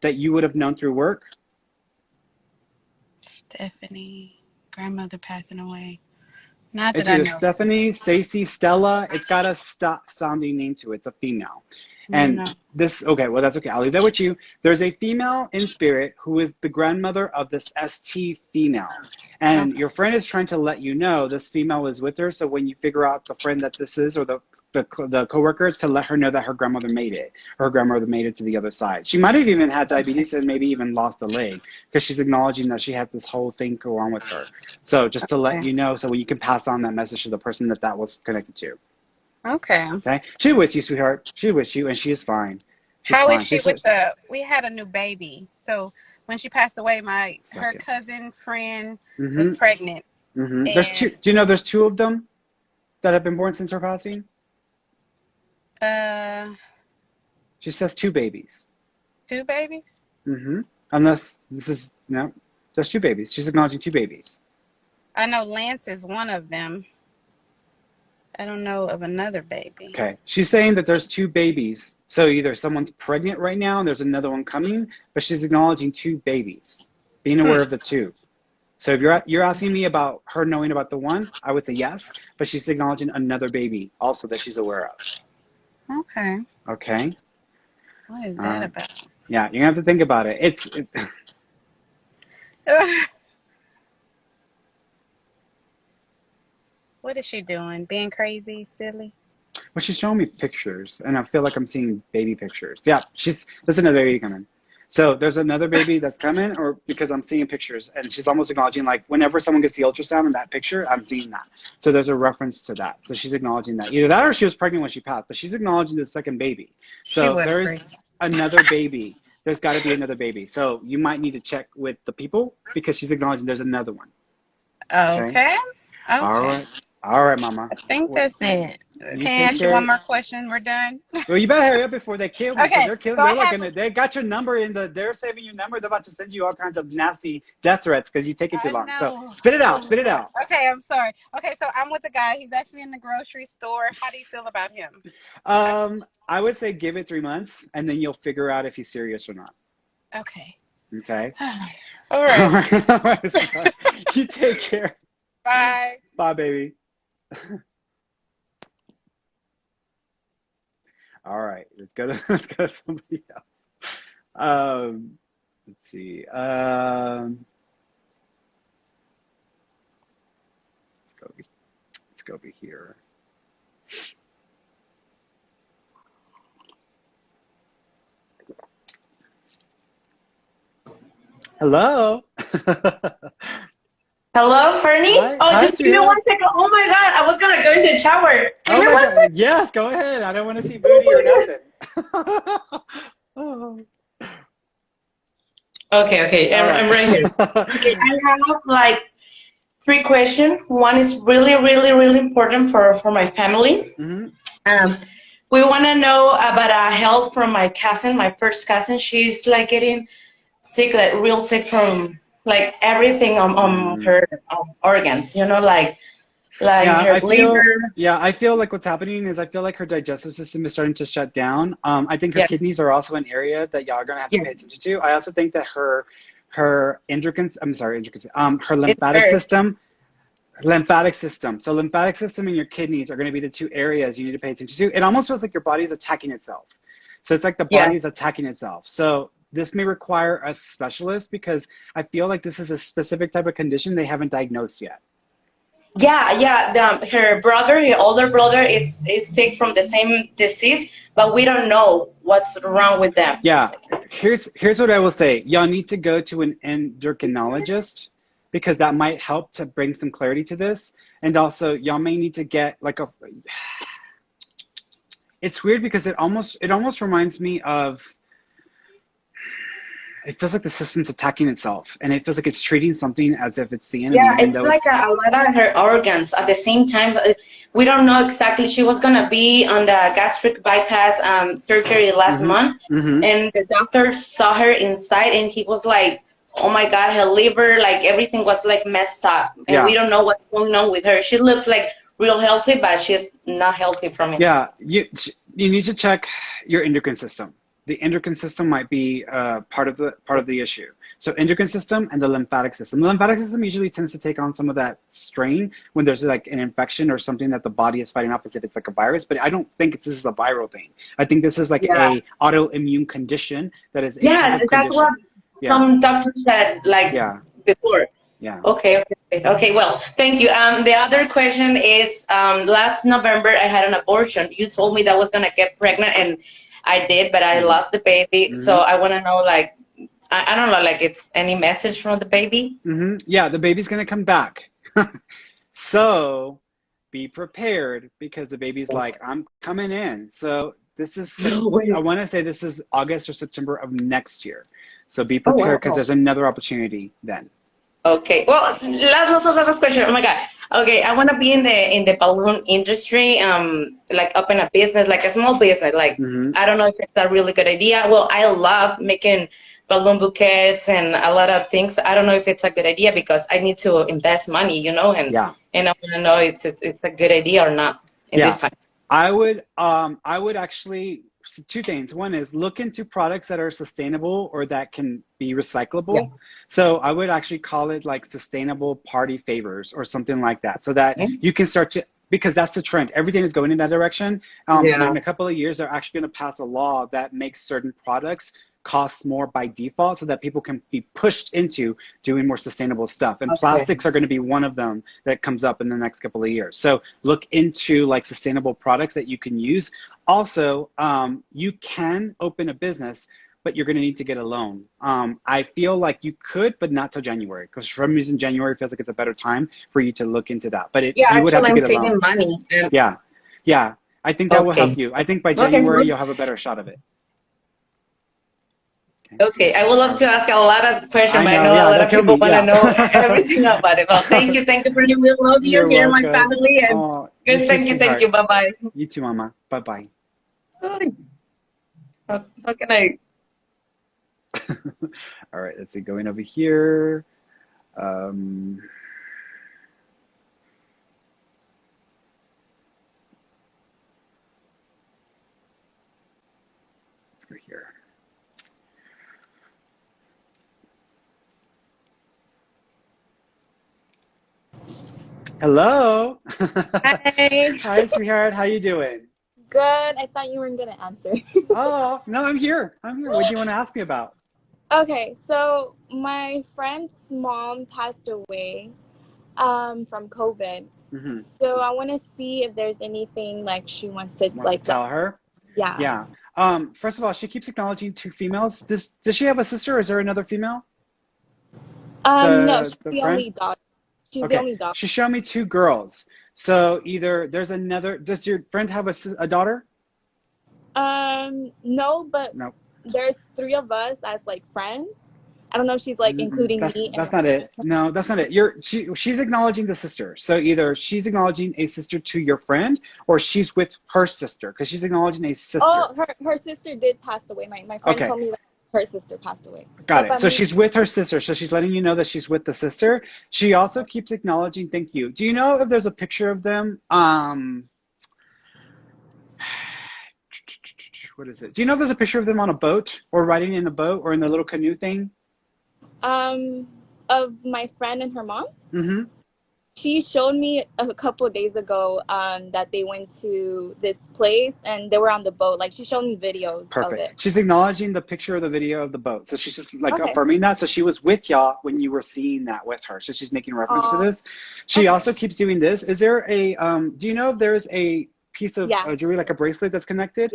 that you would have known through work? Stephanie, grandmother passing away. Not that It's I either know. Stephanie, Stacy, Stella. It's got a sounding name to it. It's a female. And No. this, okay, well, that's okay. I'll leave that with you. There's a female in spirit who is the grandmother of this ST female. And Okay. your friend is trying to let you know this female is with her. So when you figure out the friend that this is, or the coworker, to let her know that her grandmother made it. Her grandmother made it to the other side. She might have even had diabetes and maybe even lost a leg because she's acknowledging that she had this whole thing go on with her. So just to let Okay. you know, so you can pass on that message to the person that that was connected to. Okay. Okay? She's with you, sweetheart. She's with you, and she is fine. She's How is fine. She she with said, we had a new baby. So when she passed away, her second. cousin's friend was Mm-hmm. pregnant. Mm-hmm. There's two. And Do you know there's two of them that have been born since her passing? uh She says two babies. two babies? Mm-hmm. Unless this is no, there's two babies. She's acknowledging two babies. I know Lance is one of them. I don't know of another baby. Okay. She's saying that there's two babies. So either someone's pregnant right now and there's another one coming, but she's acknowledging two babies, being aware of the two. So if you're asking me about her knowing about the one, I would say yes, but she's acknowledging another baby also that she's aware of. Okay. Okay. What is All that right. about? Yeah, you're gonna have to think about it. What is she doing? Being crazy, silly? Well, she's showing me pictures, and I feel like I'm seeing baby pictures. Yeah, there's another baby coming. So there's another baby that's coming, or because I'm seeing pictures, and she's almost acknowledging, like, whenever someone gets the ultrasound in that picture, I'm seeing that. So there's a reference to that. So she's acknowledging that. Either that or she was pregnant when she passed, but she's acknowledging the second baby. She So was there's crazy. another baby. There's got to be another baby. So you might need to check with the people because she's acknowledging there's another one. Okay? Okay. All Okay. right. All right, Mama. I think Well, that's it. you Can I take ask you one care. more question? We're done. Well, you better hurry up before they kill me, because Okay. they're killing. So I They're like have they got your number they're saving your number. They're about to send you all kinds of nasty death threats because you take it too I long. So know. spit it out, Oh spit it God. out. Okay, I'm sorry. Okay, so I'm with a guy. He's actually in the grocery store. How do you feel about him? I, I would say give it 3 months, and then you'll figure out if he's serious or not. okay. Okay. All All right. right. All right, sweetheart. You take care. Bye. Bye, baby. All right, let's go to somebody else. Let's see. Let's go over here. Hello. Hello, Ferny? Hi, Oh, hi, just give me sweetheart. 1 second. Oh my God, I was gonna go into the shower. Give Oh me my one God. second. Yes, go ahead. I don't want to see Oh booty or my nothing. Oh. God. Okay, All I'm right here. Okay, right. I have like 3 questions. One is really important for my family. Hmm. Um, we want to know about health from my cousin, my first cousin. She's like getting sick, like real sick from like everything on Mm. her organs. You know, like Yeah, her liver. I feel like what's happening is I feel like her digestive system is starting to shut down. I think her Yes, kidneys are also an area that y'all are gonna have to yes, pay attention to. I also think that her endocrine, I'm sorry, endocrine, her it's lymphatic her. system. Lymphatic system. So lymphatic system and your kidneys are going to be the two areas you need to pay attention to. It almost feels like your body is attacking itself. So it's like the body Yes. is attacking itself. So this may require a specialist because I feel like this is a specific type of condition they haven't diagnosed yet. Yeah. Her brother, her older brother, it's sick from the same disease, but we don't know what's wrong with them. Yeah. Here's what I will say. Y'all need to go to an endocrinologist because that might help to bring some clarity to this. And also y'all may need to get like it's weird because it almost reminds me of, it feels like the system's attacking itself and it feels like it's treating something as if it's the enemy, Yeah, even it's though like it's, a lot of her organs at the same time. We don't know exactly. She was gonna be on the gastric bypass surgery last mm-hmm, month, mm-hmm. and the doctor saw her inside, and he was like, "Oh my God, her liver, like everything was like messed up, and we Yeah. don't know what's going on with her. She looks like real healthy, but she's not healthy from inside." Yeah. You need to check your endocrine system the endocrine system might be part of the issue. So endocrine system and the lymphatic system. The lymphatic system usually tends to take on some of that strain when there's like an infection or something that the body is fighting off as if it's like a virus. But I don't think this is a viral thing. I think this is like a autoimmune condition that is a Yeah, type of that's what some doctors said like before. Yeah. Okay. Well, thank you. The other question is, last November I had an abortion. You told me that I was gonna get pregnant, and I did, but I lost the baby. So I want to know, like, I don't know, like, it's any message from the baby? Yeah, the baby's gonna come back. So be prepared, because the baby's like, I'm coming in. So this is, I want to say this is August or September of next year. So be prepared, because there's another opportunity then. Okay. Well, last question. Oh my God. Okay, I want to be in the balloon industry, like open a business, like a small business. Like, I don't know if it's a really good idea. Well, I love making balloon bouquets and a lot of things. I don't know if it's a good idea, because I need to invest money, you know, and I want to know it's a good idea or not in this time. I would actually, two things. One is look into products that are sustainable or that can be recyclable. So I would actually call it like sustainable party favors or something like that, so that you can start to, because that's the trend. Everything is going in that direction. And in a couple of years, they're actually going to pass a law that makes certain products cost more by default, so that people can be pushed into doing more sustainable stuff. And plastics are going to be one of them that comes up in the next couple of years. So look into like sustainable products that you can use. Also, you can open a business, but you're going to need to get a loan. I feel like you could, but not till January, because for some reason January feels like it's a better time for you to look into that. But you would have to get a loan. Money. Yeah. I think that will help you. I think by January you'll have a better shot of it. Okay, I would love to ask a lot of questions, but I know a lot of people want to know everything about it. Well, thank you, Ferny. We love you. You're my family. And thank you. Bye-bye. You too, Mama. Bye-bye. How can I? All right, let's see, going over here. Let's go here. Hello. Hi. Hi, sweetheart. How you doing? Good. I thought you weren't gonna answer. Oh, no, I'm here. What do you want to ask me about? Okay, so my friend's mom passed away from COVID. So I want to see if there's anything like she wants to tell her. Yeah. First of all, she keeps acknowledging two females. Does she have a sister, or is there another female? No, she's the only daughter. She's the only daughter. She showed me two girls. So either there's another. Does your friend have a daughter? No, but there's three of us as like friends. I don't know if she's like including me. That's not it. No, that's not it. She's acknowledging the sister. So either she's acknowledging a sister to your friend, or she's with her sister, because she's acknowledging a sister. Oh, her sister did pass away. My friend told me that her sister passed away. Got it. So she's with her sister. So she's letting you know that she's with the sister. She also keeps acknowledging, thank you. Do you know if there's a picture of them? What is it? Do you know if there's a picture of them on a boat, or riding in a boat, or in the little canoe thing? Of my friend and her mom? She showed me a couple of days ago that they went to this place and they were on the boat. Like, she showed me videos of it. She's acknowledging the picture of the video of the boat. So she's just like affirming that. So she was with y'all when you were seeing that with her. So she's making reference to this. She also keeps doing this. Is there a, do you know if there's a piece of jewelry, like a bracelet that's connected?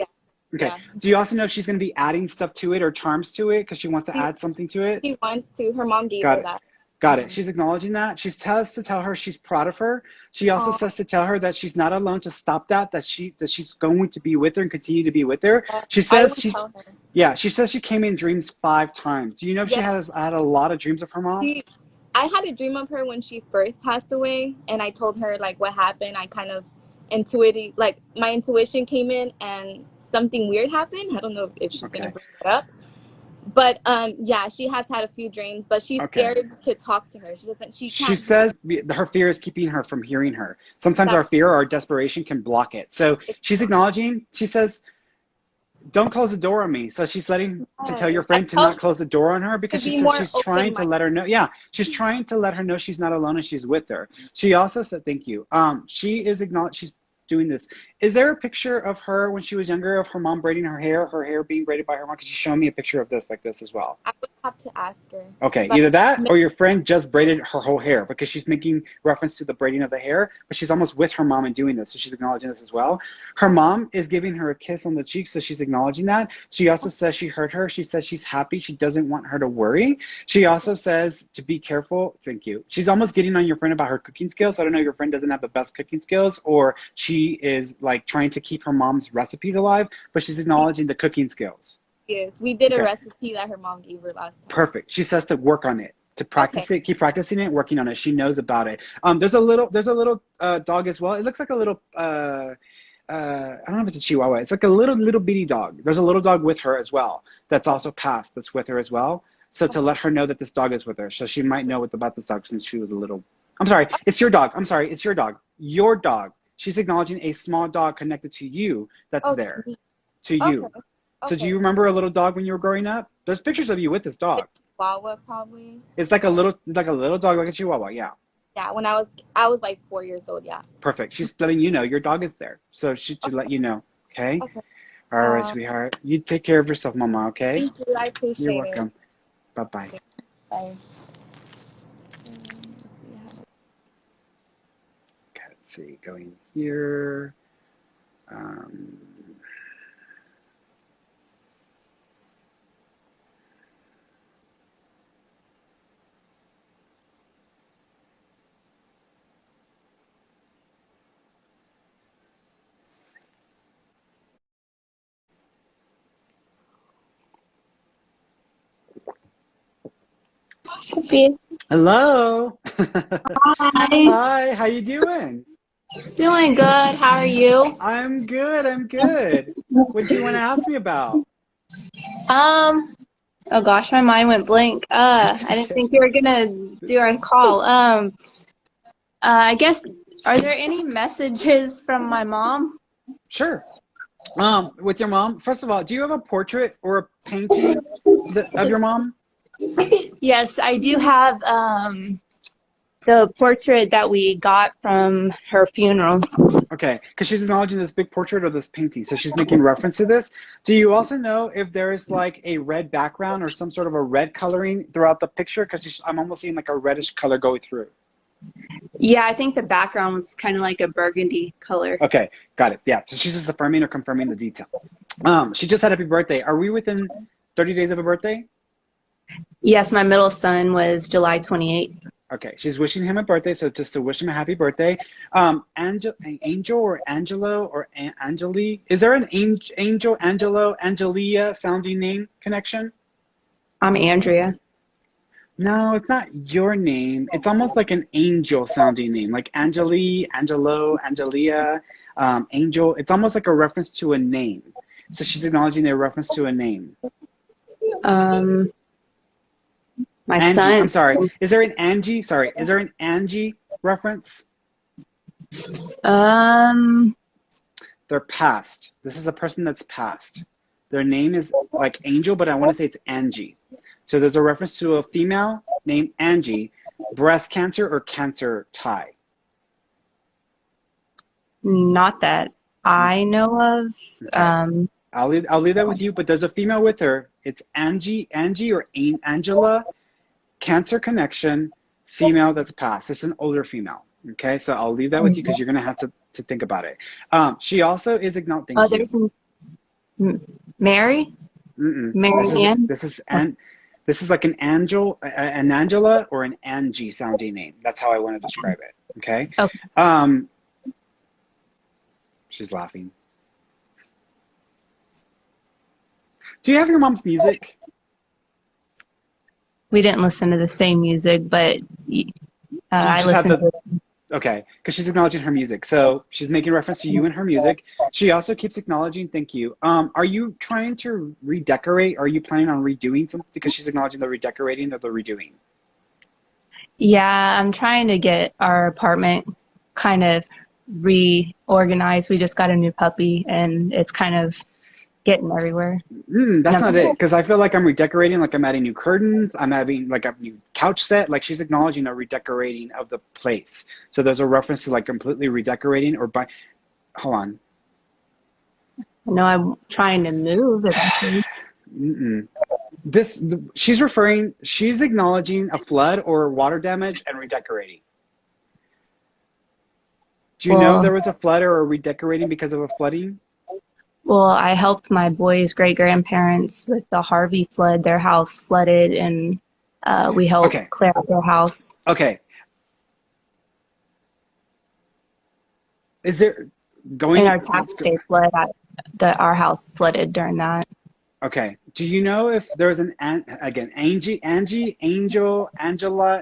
Okay. Yeah. Do you also know if she's going to be adding stuff to it or charms to it because she wants to add something to it? She wants to. Her mom gave her that. Got it. She's acknowledging that. She tells to tell her she's proud of her. She also says to tell her that she's not alone, to stop that she's going to be with her and continue to be with her. She says she says she came in dreams 5 times. Do you know if she has had a lot of dreams of her mom? I had a dream of her when she first passed away, and I told her like what happened. I kind of intuited, like my intuition came in and something weird happened. I don't know if she's gonna bring it up. But yeah, she has had a few dreams, but she's scared to talk to her. She doesn't. She says her fear is keeping her from hearing her. Sometimes our fear or our desperation can block it. So she's acknowledging. She says, don't close the door on me. So she's letting to tell your I friend to told not close the door on her because to she be says more she's trying to open-minded. let her know. Yeah, she's trying to let her know she's not alone and she's with her. She also said thank you. She is acknowledged. She's doing this. Is there a picture of her when she was younger of her mom braiding her hair being braided by her mom? Because she's showing me a picture of this like this as well. I would have to ask her. Okay, But either that or your friend just braided her whole hair because she's making reference to the braiding of the hair, but she's almost with her mom and doing this, so she's acknowledging this as well. Her mom is giving her a kiss on the cheek, so she's acknowledging that. She also says she heard her. She says she's happy. She doesn't want her to worry. She also says to be careful. Thank you. She's almost getting on your friend about her cooking skills. So I don't know if your friend doesn't have the best cooking skills or she is like trying to keep her mom's recipes alive, but she's acknowledging the cooking skills. yes, we did a Okay. recipe that her mom gave her last time. Perfect. She says to work on it, to practice Okay. it, keep practicing it, working on it. She knows about it. There's a little dog as well. It looks like a little I don't know if it's a Chihuahua. It's like a little bitty dog. There's a little dog with her as well. That's also passed. That's with her as well. So to let her know that this dog is with her, so she might know about this dog since she was a little. I'm sorry. It's your dog. I'm sorry. It's your dog. Your dog. She's acknowledging a small dog connected to you that's Oh, there. sweet. To you. Okay. So do you remember a little dog when you were growing up? There's pictures of you with this dog. Chihuahua, probably. It's like a little dog, like a Chihuahua. Yeah, Yeah, when I was like 4 years old. Yeah. perfect. She's letting you know your dog is there, so she should let you know. Okay. Okay. All right, sweetheart. You take care of yourself, Mama. Okay. Thank you. I appreciate You're welcome. Bye bye. it. Bye. Okay, let's see. Going here. Hello. Hi. Hi. How you doing? Doing good. How are you? I'm good. I'm good. What do you want to ask me about? Oh gosh, my mind went blank. I didn't think you were gonna do our call. I guess, are there any messages from my mom? Sure. With your mom, first of all, do you have a portrait or a painting of your mom? Yes, I do have the portrait that we got from her funeral. Okay, because she's acknowledging this big portrait or this painting, so she's making reference to this. Do you also know if there's like a red background or some sort of a red coloring throughout the picture? Because I'm almost seeing like a reddish color going through. Yeah, I think the background was kind of like a burgundy color. Okay, got it. Yeah, so she's just affirming or confirming the detail. She just had a happy birthday. Are we within 30 days of a birthday? Yes, my middle son was July 28th. Okay, she's wishing him a birthday, so just to wish him a happy birthday. Angel or Angelo or Angeli? Is there an Angel, Angelo, Angelia sounding name connection? I'm Andrea. No, it's not your name. It's almost like an angel sounding name, like Angeli, Angelo, Angelia, Angel. It's almost like a reference to a name. So she's acknowledging a reference to a name. My Angie, son. I'm sorry. Is there an Angie? Sorry. Is there an Angie reference? They're past. This is a person that's past. Their name is like Angel, but I want to say it's Angie. So there's a reference to a female named Angie, breast cancer or cancer tie. Not that I know of. Okay. I'll leave that with you, but there's a female with her. It's Angie or Angela, cancer connection, female that's passed. It's an older female. Okay, so I'll leave that with you because you're gonna have to think about it. She also is acknowledging. There's Mary. Mary Ann. This is like an Angel, an Angela, or an Angie sounding name. That's how I want to describe it. Okay. Okay. She's laughing. Do you have your mom's music? We didn't listen to the same music, but I listened to it. Okay, because she's acknowledging her music. So she's making reference to you and her music. She also keeps acknowledging, thank you. Are you trying to redecorate? Are you planning on redoing something? Because she's acknowledging the redecorating or the redoing. Yeah, I'm trying to get our apartment kind of reorganized. We just got a new puppy, and it's kind of getting everywhere. That's not it, because I feel like I'm redecorating, like I'm adding new curtains, I'm adding like a new couch set, like she's acknowledging a redecorating of the place. So there's a reference to like completely redecorating or by, hold on. No, I'm trying to move eventually. She's acknowledging a flood or water damage and redecorating. Do you know there was a flood or a redecorating because of a flooding? Well, I helped my boys' great-grandparents with the Harvey flood. Their house flooded, and we helped clear out their house. Okay. Is there going... In our tax day flood, our house flooded during that. Okay. Do you know if there's an, again, Angela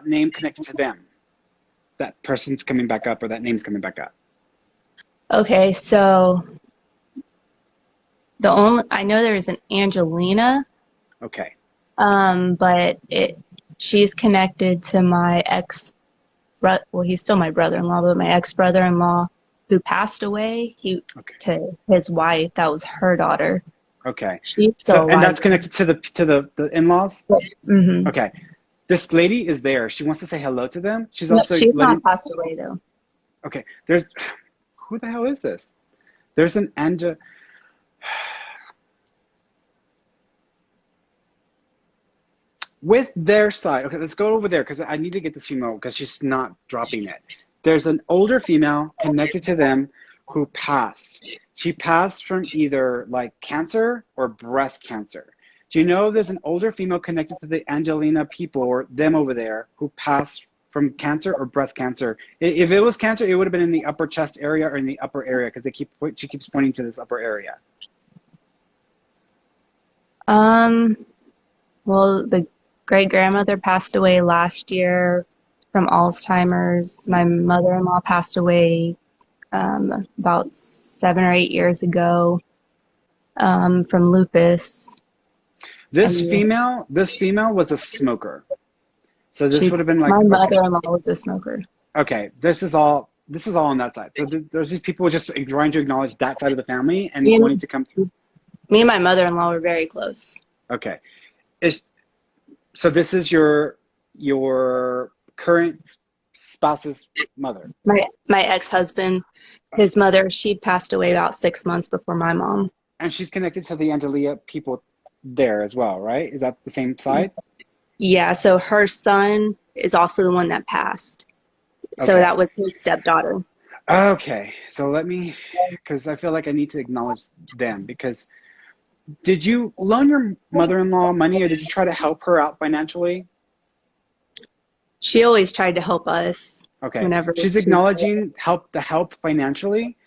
name connected to them? That person's coming back up, or that name's coming back up. Okay, so I know there's an Angelina. Okay. But she's connected to my well, he's still my brother-in-law, but my ex-brother-in-law who passed away. To his wife, that was her daughter. Okay. She's still alive. And that's connected to the in-laws? Mm-hmm. Okay. This lady is there. She wants to say hello to them. She's not passed away though. Okay. Who the hell is this? There's an Angela. With their side. Okay, let's go over there because I need to get this female because she's not dropping it. There's an older female connected to them who passed. She passed from either like cancer or breast cancer. Do you know there's an older female connected to the Angelina people or them over there who passed from cancer or breast cancer? If it was cancer, it would have been in the upper chest area or in the upper area because she keeps pointing to this upper area. Well, the great-grandmother passed away last year from Alzheimer's. My mother-in-law passed away about 7 or 8 years ago from lupus. This female was a smoker. So this would have been like my mother-in-law was a smoker. Okay, this is all on that side. So there's these people just trying to acknowledge that side of the family and wanting to come through. Me and my mother-in-law were very close. Okay, so this is your current spouse's mother. My ex-husband, his mother, she passed away about 6 months before my mom. And she's connected to the Angelia people there as well, right? Is that the same side? Yeah, so her son is also the one that passed. So that was his stepdaughter. Okay, so because I feel like I need to acknowledge them, because did you loan your mother-in-law money or did you try to help her out financially? She always tried to help us. Okay, she's acknowledging the help financially.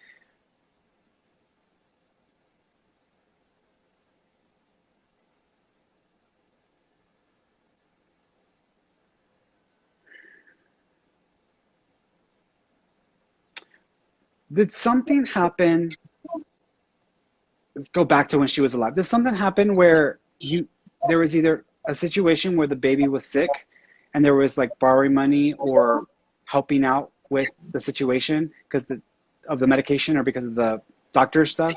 Did something happen? Let's go back to when she was alive. Did something happen where there was either a situation where the baby was sick and there was like borrowing money or helping out with the situation because of the medication or because of the doctor stuff?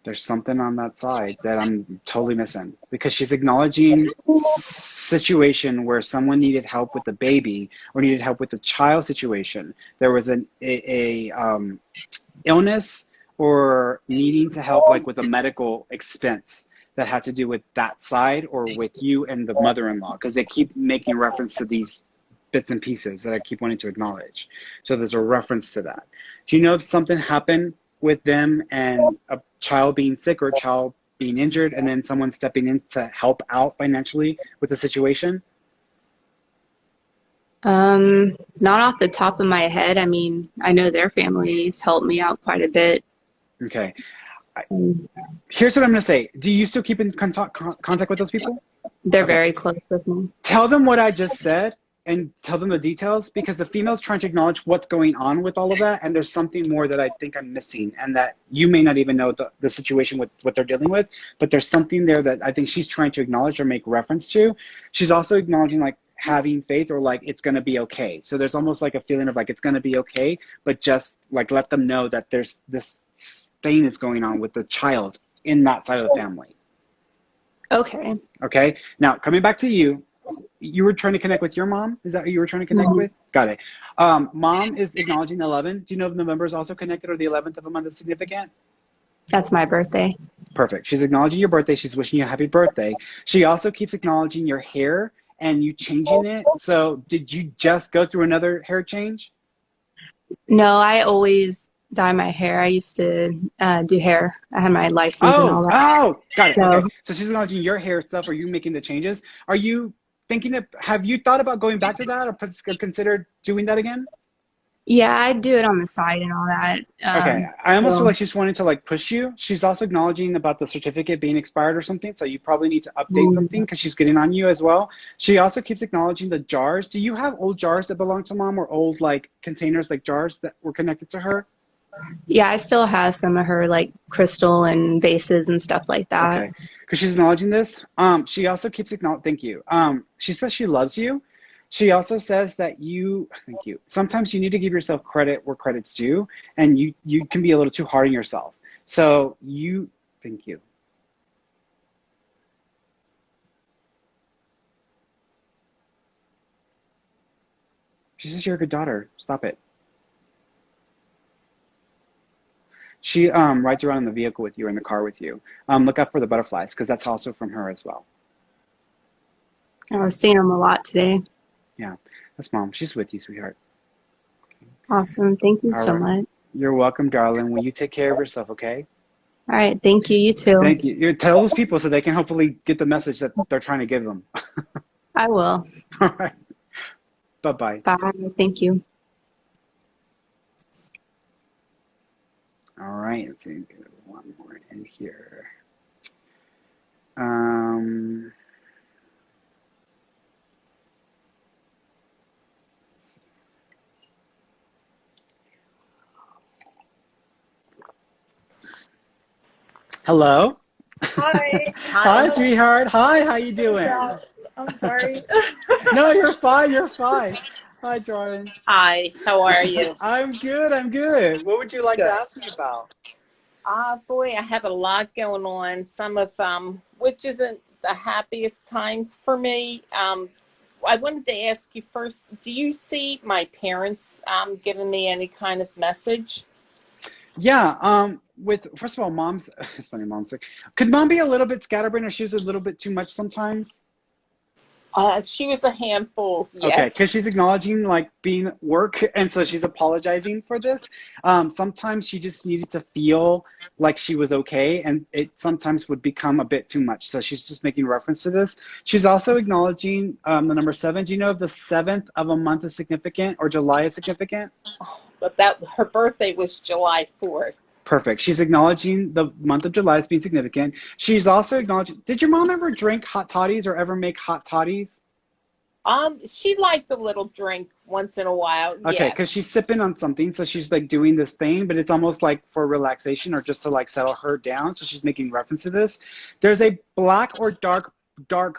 There's something on that side that I'm totally missing, because she's acknowledging situation where someone needed help with the baby or needed help with the child situation. There was an illness or needing to help like with a medical expense that had to do with that side or with you and the mother-in-law, because they keep making reference to these bits and pieces that I keep wanting to acknowledge. So there's a reference to that. Do you know if something happened with them and a child being sick or a child being injured and then someone stepping in to help out financially with the situation? Not off the top of my head. I mean, I know their families helped me out quite a bit. Okay. Here's what I'm going to say. Do you still keep in contact with those people? They're very close with me. Tell them what I just said and tell them the details, because the female's trying to acknowledge what's going on with all of that, and there's something more that I think I'm missing and that you may not even know the situation with what they're dealing with, but there's something there that I think she's trying to acknowledge or make reference to. She's also acknowledging like having faith, or like it's going to be okay. So there's almost like a feeling of like it's going to be okay, but just like let them know that there's this thing is going on with the child in that side of the family. Okay. Okay. Now coming back to you, you were trying to connect with your mom. Is that who you were trying to connect with? Got it. Mom is acknowledging 11. Do you know if November is also connected, or the 11th of a month is significant? That's my birthday. Perfect. She's acknowledging your birthday. She's wishing you a happy birthday. She also keeps acknowledging your hair and you changing it. So did you just go through another hair change? No, I always dye my hair. I used to do hair. I had my license and all that. Oh, got it. So, okay. So she's acknowledging your hair stuff. Are you making the changes? Are you thinking of, have you thought about going back to that, or considered doing that again? yeah, I do it on the side and all that. Okay, I almost feel like she's wanting to like push you. She's also acknowledging about the certificate being expired or something, so you probably need to update something because she's getting on you as well. She also keeps acknowledging the jars. Do you have old jars that belong to mom, or old like containers, like jars that were connected to her? Yeah, I still have some of her like crystal and vases and stuff like that. Okay, because she's acknowledging this. She also keeps acknowledging, thank you. She says she loves you. She also says that thank you. Sometimes you need to give yourself credit where credit's due, and you can be a little too hard on yourself. So thank you. She says you're a good daughter. Stop it. She rides around in the vehicle with you, or in the car with you. Look out for the butterflies, because that's also from her as well. I was seeing them a lot today. Yeah, that's mom. She's with you, sweetheart. Awesome. Thank you so much. You're welcome, darling. Will you take care of yourself, okay? All right. Thank you. You too. Thank you. You tell those people so they can hopefully get the message that they're trying to give them. I will. All right. Bye-bye. Bye. Thank you. All right. Let's see. Get one more in here. Hello. Hi. Hi, sweetheart. Hi, how you doing? I'm sorry. No, you're fine. You're fine. Hi, Jordan. Hi, how are you? I'm good. I'm good. What would you like to ask me about? Boy, I have a lot going on. Some of which isn't the happiest times for me. I wanted to ask you first, do you see my parents giving me any kind of message? Yeah, first of all, mom's, it's funny, mom's sick. Could mom be a little bit scatterbrained, or she was a little bit too much sometimes? She was a handful, yes. Okay, because she's acknowledging like being work, and so she's apologizing for this. Sometimes she just needed to feel like she was okay, and it sometimes would become a bit too much. So she's just making reference to this. She's also acknowledging the number 7. Do you know if the 7th of a month is significant, or July is significant? But her birthday was July 4th. Perfect. She's acknowledging the month of July as being significant. She's also acknowledging, did your mom ever drink hot toddies or ever make hot toddies? She liked a little drink once in a while. Okay, because she's sipping on something, so she's like doing this thing, but it's almost like for relaxation or just to like settle her down. So she's making reference to this. There's a black or dark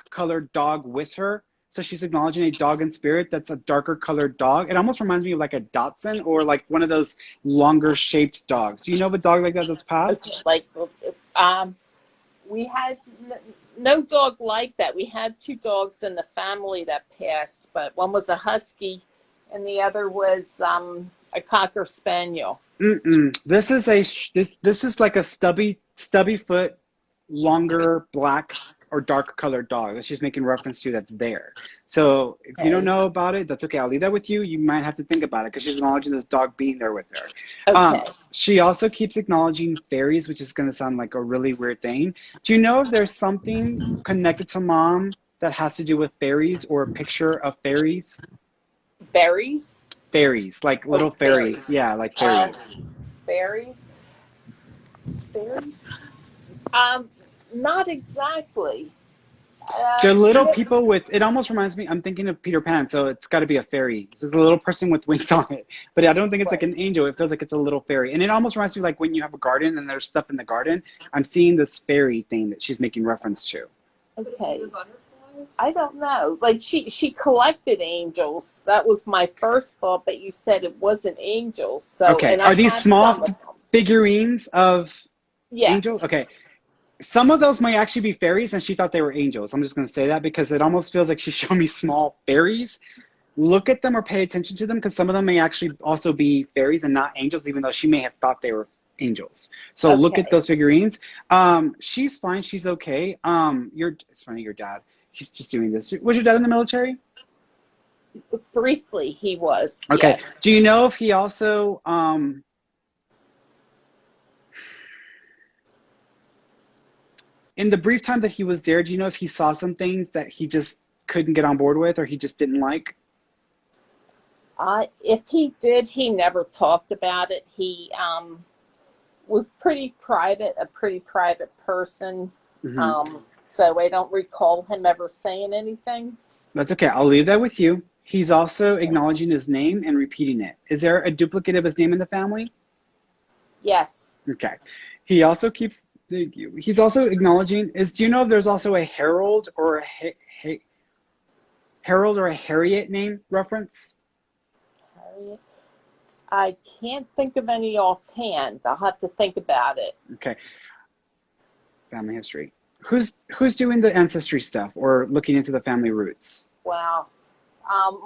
colored dog with her. So she's acknowledging a dog in spirit that's a darker colored dog. It almost reminds me of like a Dachshund, or like one of those longer shaped dogs. Do you know of a dog like that that's passed? Like, we had no dog like that. We had 2 dogs in the family that passed, but one was a husky and the other was a cocker spaniel. This is this is like a stubby foot, longer black or dark colored dog that she's making reference to that's there. So if you don't know about it, that's okay. I'll leave that with you. You might have to think about it because she's acknowledging this dog being there with her. Okay. She also keeps acknowledging fairies, which is going to sound like a really weird thing. Do you know if there's something connected to mom that has to do with fairies, or a picture of fairies? Berries? Fairies, like little fairies. Fairies. Yeah, like fairies. Fairies? Fairies? Not exactly. They're little people with, it almost reminds me, I'm thinking of Peter Pan, so it's got to be a fairy. This is a little person with wings on it. But I don't think it's like an angel. It feels like it's a little fairy. And it almost reminds me like when you have a garden and there's stuff in the garden. I'm seeing this fairy thing that she's making reference to. Okay. I don't know. Like she collected angels. That was my first thought, but you said it wasn't angels. So, Okay. and I Are these have small some of them. figurines of angels? Yes. Okay. Some of those might actually be fairies, and she thought they were angels. I'm just going to say that because it almost feels like she's showing me small fairies. Look at them or pay attention to them because some of them may actually also be fairies and not angels, even though she may have thought they were angels. So look at Okay. those figurines. She's fine. She's okay. It's funny, your dad. He's just doing this. Was your dad in the military? Briefly, he was. Okay. Yes. Do you know if he also in the brief time that he was there, do you know if he saw some things that he just couldn't get on board with or he just didn't like? If he did, he never talked about it. He was pretty private, a pretty private person. So I don't recall him ever saying anything. That's okay. I'll leave that with you. He's also acknowledging his name and repeating it. Is there a duplicate of his name in the family? Yes. Okay. He also keeps. He's also acknowledging. Do you know if there's also a Harold or a Harold or a Harriet name reference? Harriet. I can't think of any offhand. I'll have to think about it. Okay. Family history. Who's doing the ancestry stuff or looking into the family roots? Wow.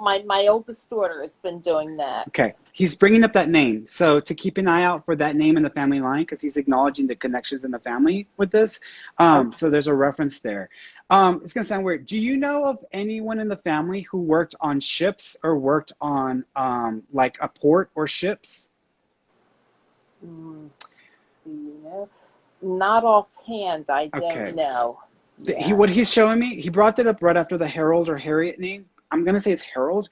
My oldest daughter has been doing that. Okay, he's bringing up that name. So to keep an eye out for that name in the family line because he's acknowledging the connections in the family with this. Okay. So there's a reference there. It's going to sound weird. Do you know of anyone in the family who worked on ships or worked on like a port or ships? Do you know? Not offhand. I don't know. Yes. What he's showing me, he brought that up right after the Harold or Harriet name. I'm going to say it's Harold.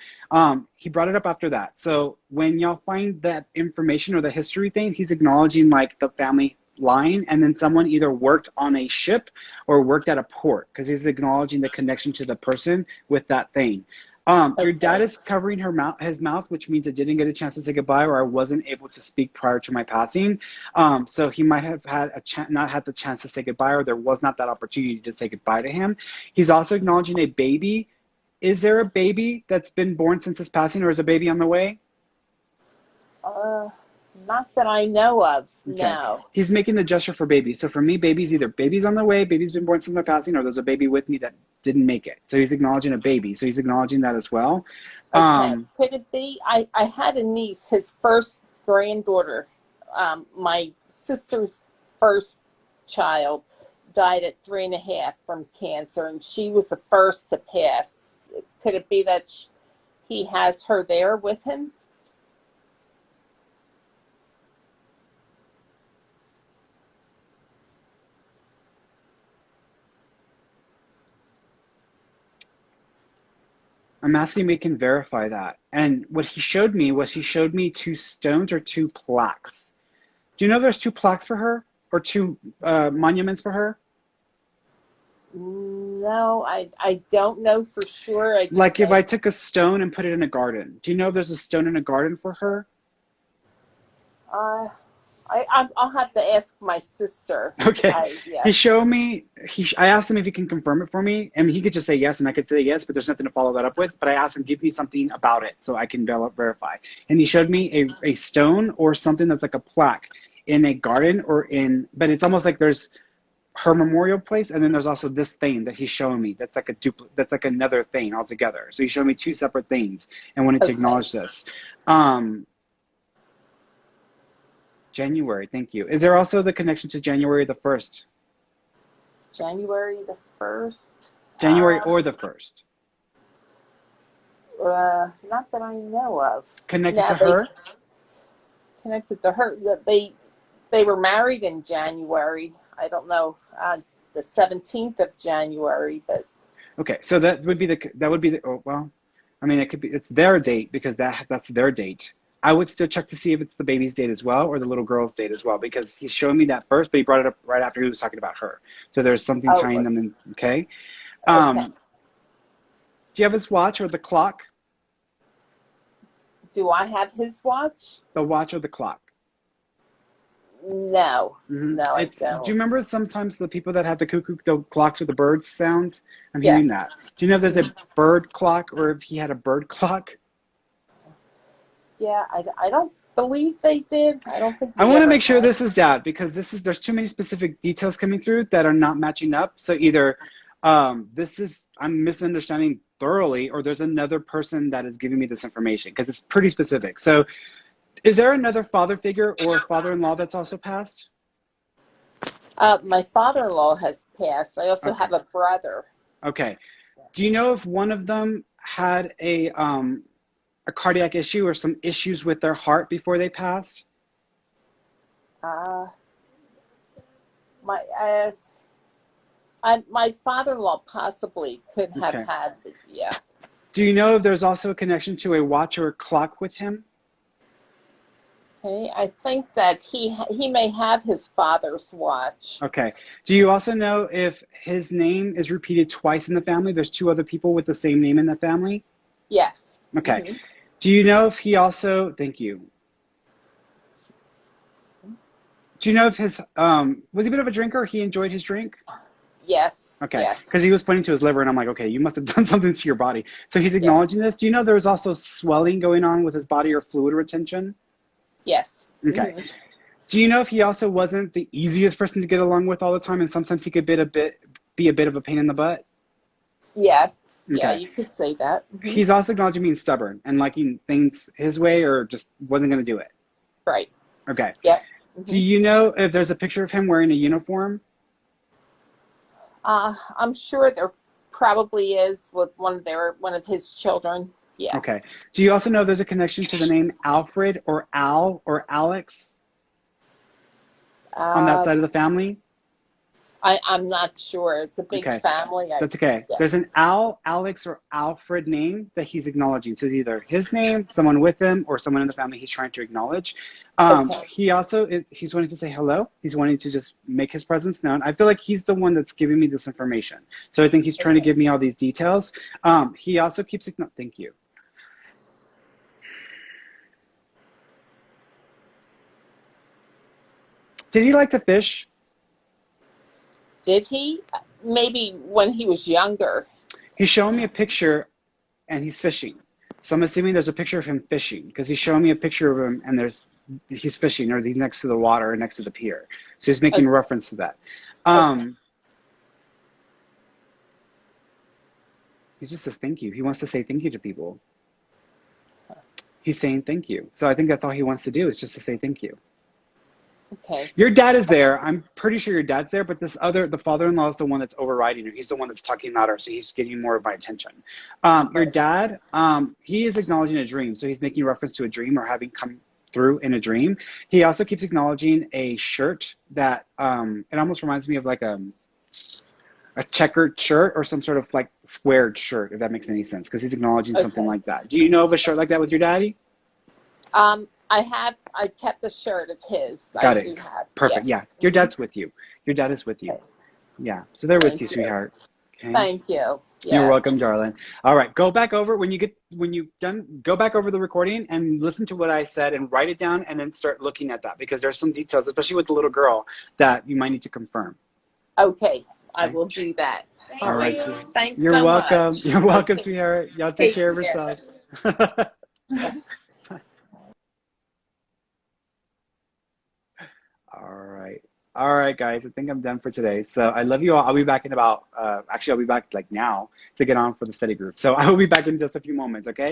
He brought it up after that. So when y'all find that information or the history thing, he's acknowledging like the family line and then someone either worked on a ship or worked at a port because he's acknowledging the connection to the person with that thing. Your dad is covering his mouth, which means I didn't get a chance to say goodbye or I wasn't able to speak prior to my passing. So he might have had not had the chance to say goodbye or there was not that opportunity to say goodbye to him. He's also acknowledging a baby. Is there a baby that's been born since his passing or is a baby on the way? Not that I know of, okay. No. He's making the gesture for babies. So for me, baby's either baby's on the way, baby's been born since my passing, or there's a baby with me that didn't make it. So he's acknowledging a baby. So he's acknowledging that as well. Okay. Could it be? I had a niece, his first granddaughter, my sister's first child, died at 3.5 from cancer, and she was the first to pass. Could it be that he has her there with him? I'm asking if we can verify that. And what he showed me was he showed me 2 stones or 2 plaques. Do you know there's 2 plaques for her or 2 monuments for her? No, I don't know for sure. I just like if I took a stone and put it in a garden. Do you know if there's a stone in a garden for her? I'll have to ask my sister. Okay. Yes. He showed me, I asked him if he can confirm it for me, and he could just say yes, and I could say yes, but there's nothing to follow that up with. But I asked him, give me something about it so I can verify. And he showed me a stone or something that's like a plaque in a garden but it's almost like there's her memorial place, and then there's also this thing that he's showing me that's like that's like another thing altogether. So he showed me 2 separate things and wanted to acknowledge this. January, thank you. Is there also the connection to January the 1st? January the 1st? January or the 1st? Not that I know of. Connected to her? Connected to her. They were married in January. I don't know, the 17th of January, but. Okay, so that would be it could be, it's their date because that's their date. I would still check to see if it's the baby's date as well or the little girl's date as well because he's showing me that first, but he brought it up right after he was talking about her. So there's something tying them in, okay? Do you have his watch or the clock? Do I have his watch? The watch or the clock? No, no, I Do you don't. remember sometimes the people that have the cuckoo the clocks with the bird sounds? I'm hearing Yes. that. Do you know if there's a bird clock or if he had a bird clock? Yeah, I don't believe they did. I don't think I he want to ever make sure had. this is that because there's too many specific details coming through that are not matching up. So either I'm misunderstanding thoroughly, or there's another person that is giving me this information because it's pretty specific. So is there another father figure or father-in-law that's also passed? My father-in-law has passed. I also Okay. have a brother. Okay. Do you know if one of them had a cardiac issue or some issues with their heart before they passed? Uh, my my father-in-law possibly could have Okay. had. Yeah. Do you know if there's also a connection to a watch or a clock with him? Okay. I think that he may have his father's watch. Okay. Do you also know if his name is repeated twice in the family? There's two other people with the same name in the family? Yes. Okay. Do you know if he also, thank you. Do you know if his, was he a bit of a drinker? He enjoyed his drink? Yes. Okay. Yes. Because he was pointing to his liver and I'm like, okay, you must have done something to your body. So he's Yes. acknowledging this. Do you know there was also swelling going on with his body or fluid retention? Yes. Okay. Do you know if he also wasn't the easiest person to get along with all the time and sometimes he could be a bit of a pain in the butt? Yes. Yeah, Okay. you could say that. He's also acknowledging being stubborn and liking things his way or just wasn't going to do it. Right. Okay. Yes. Do you know if there's a picture of him wearing a uniform? I'm sure there probably is with one of his children. Yeah. Okay. Do you also know there's a connection to the name Alfred or Al or Alex on that Uh, side of the family? I'm not sure. It's a big Okay. family. That's okay. Yeah. There's an Al, Alex, or Alfred name that he's acknowledging. So it's either his name, someone with him, or someone in the family he's trying to acknowledge. Okay. He also, he's wanting to say hello. He's wanting to just make his presence known. I feel like he's the one that's giving me this information. So I think he's trying to give me all these details. He also keeps, thank you. Did he like to fish? Did he? Maybe when he was younger. He's showing me a picture and he's fishing. So I'm assuming there's a picture of him fishing because he's showing me a picture of him and he's fishing or he's next to the water or next to the pier. So he's making reference to that. He just says thank you. He wants to say thank you to people. He's saying thank you. So I think that's all he wants to do is just to say thank you. Okay. Your dad is there. I'm pretty sure your dad's there, but the father-in-law is the one that's overriding you. He's the one that's talking louder, so he's getting more of my attention. Your dad, he is acknowledging a dream, so he's making reference to a dream or having come through in a dream. He also keeps acknowledging a shirt that, it almost reminds me of like a checkered shirt or some sort of like squared shirt, if that makes any sense, because he's acknowledging something like that. Do you know of a shirt like that with your daddy? I kept a shirt of his. Got I it. do have. Perfect. Yes. Yeah. Your dad's with you. Your dad is with you. Okay. Yeah. So they're with Thank you, you. sweetheart. Okay. Thank you. Yes. You're welcome, darling. All right. Go back over when you've done, go back over the recording and listen to what I said and write it down and then start looking at that because there's some details, especially with the little girl, that you might need to confirm. Okay. I will do that. All right. Thanks You're so welcome. much. You're welcome, Okay. sweetheart. Y'all take care of yourself. All right. All right, guys. I think I'm done for today. So I love you all. I'll be back in about, actually, I'll be back like now to get on for the study group. So I will be back in just a few moments, okay?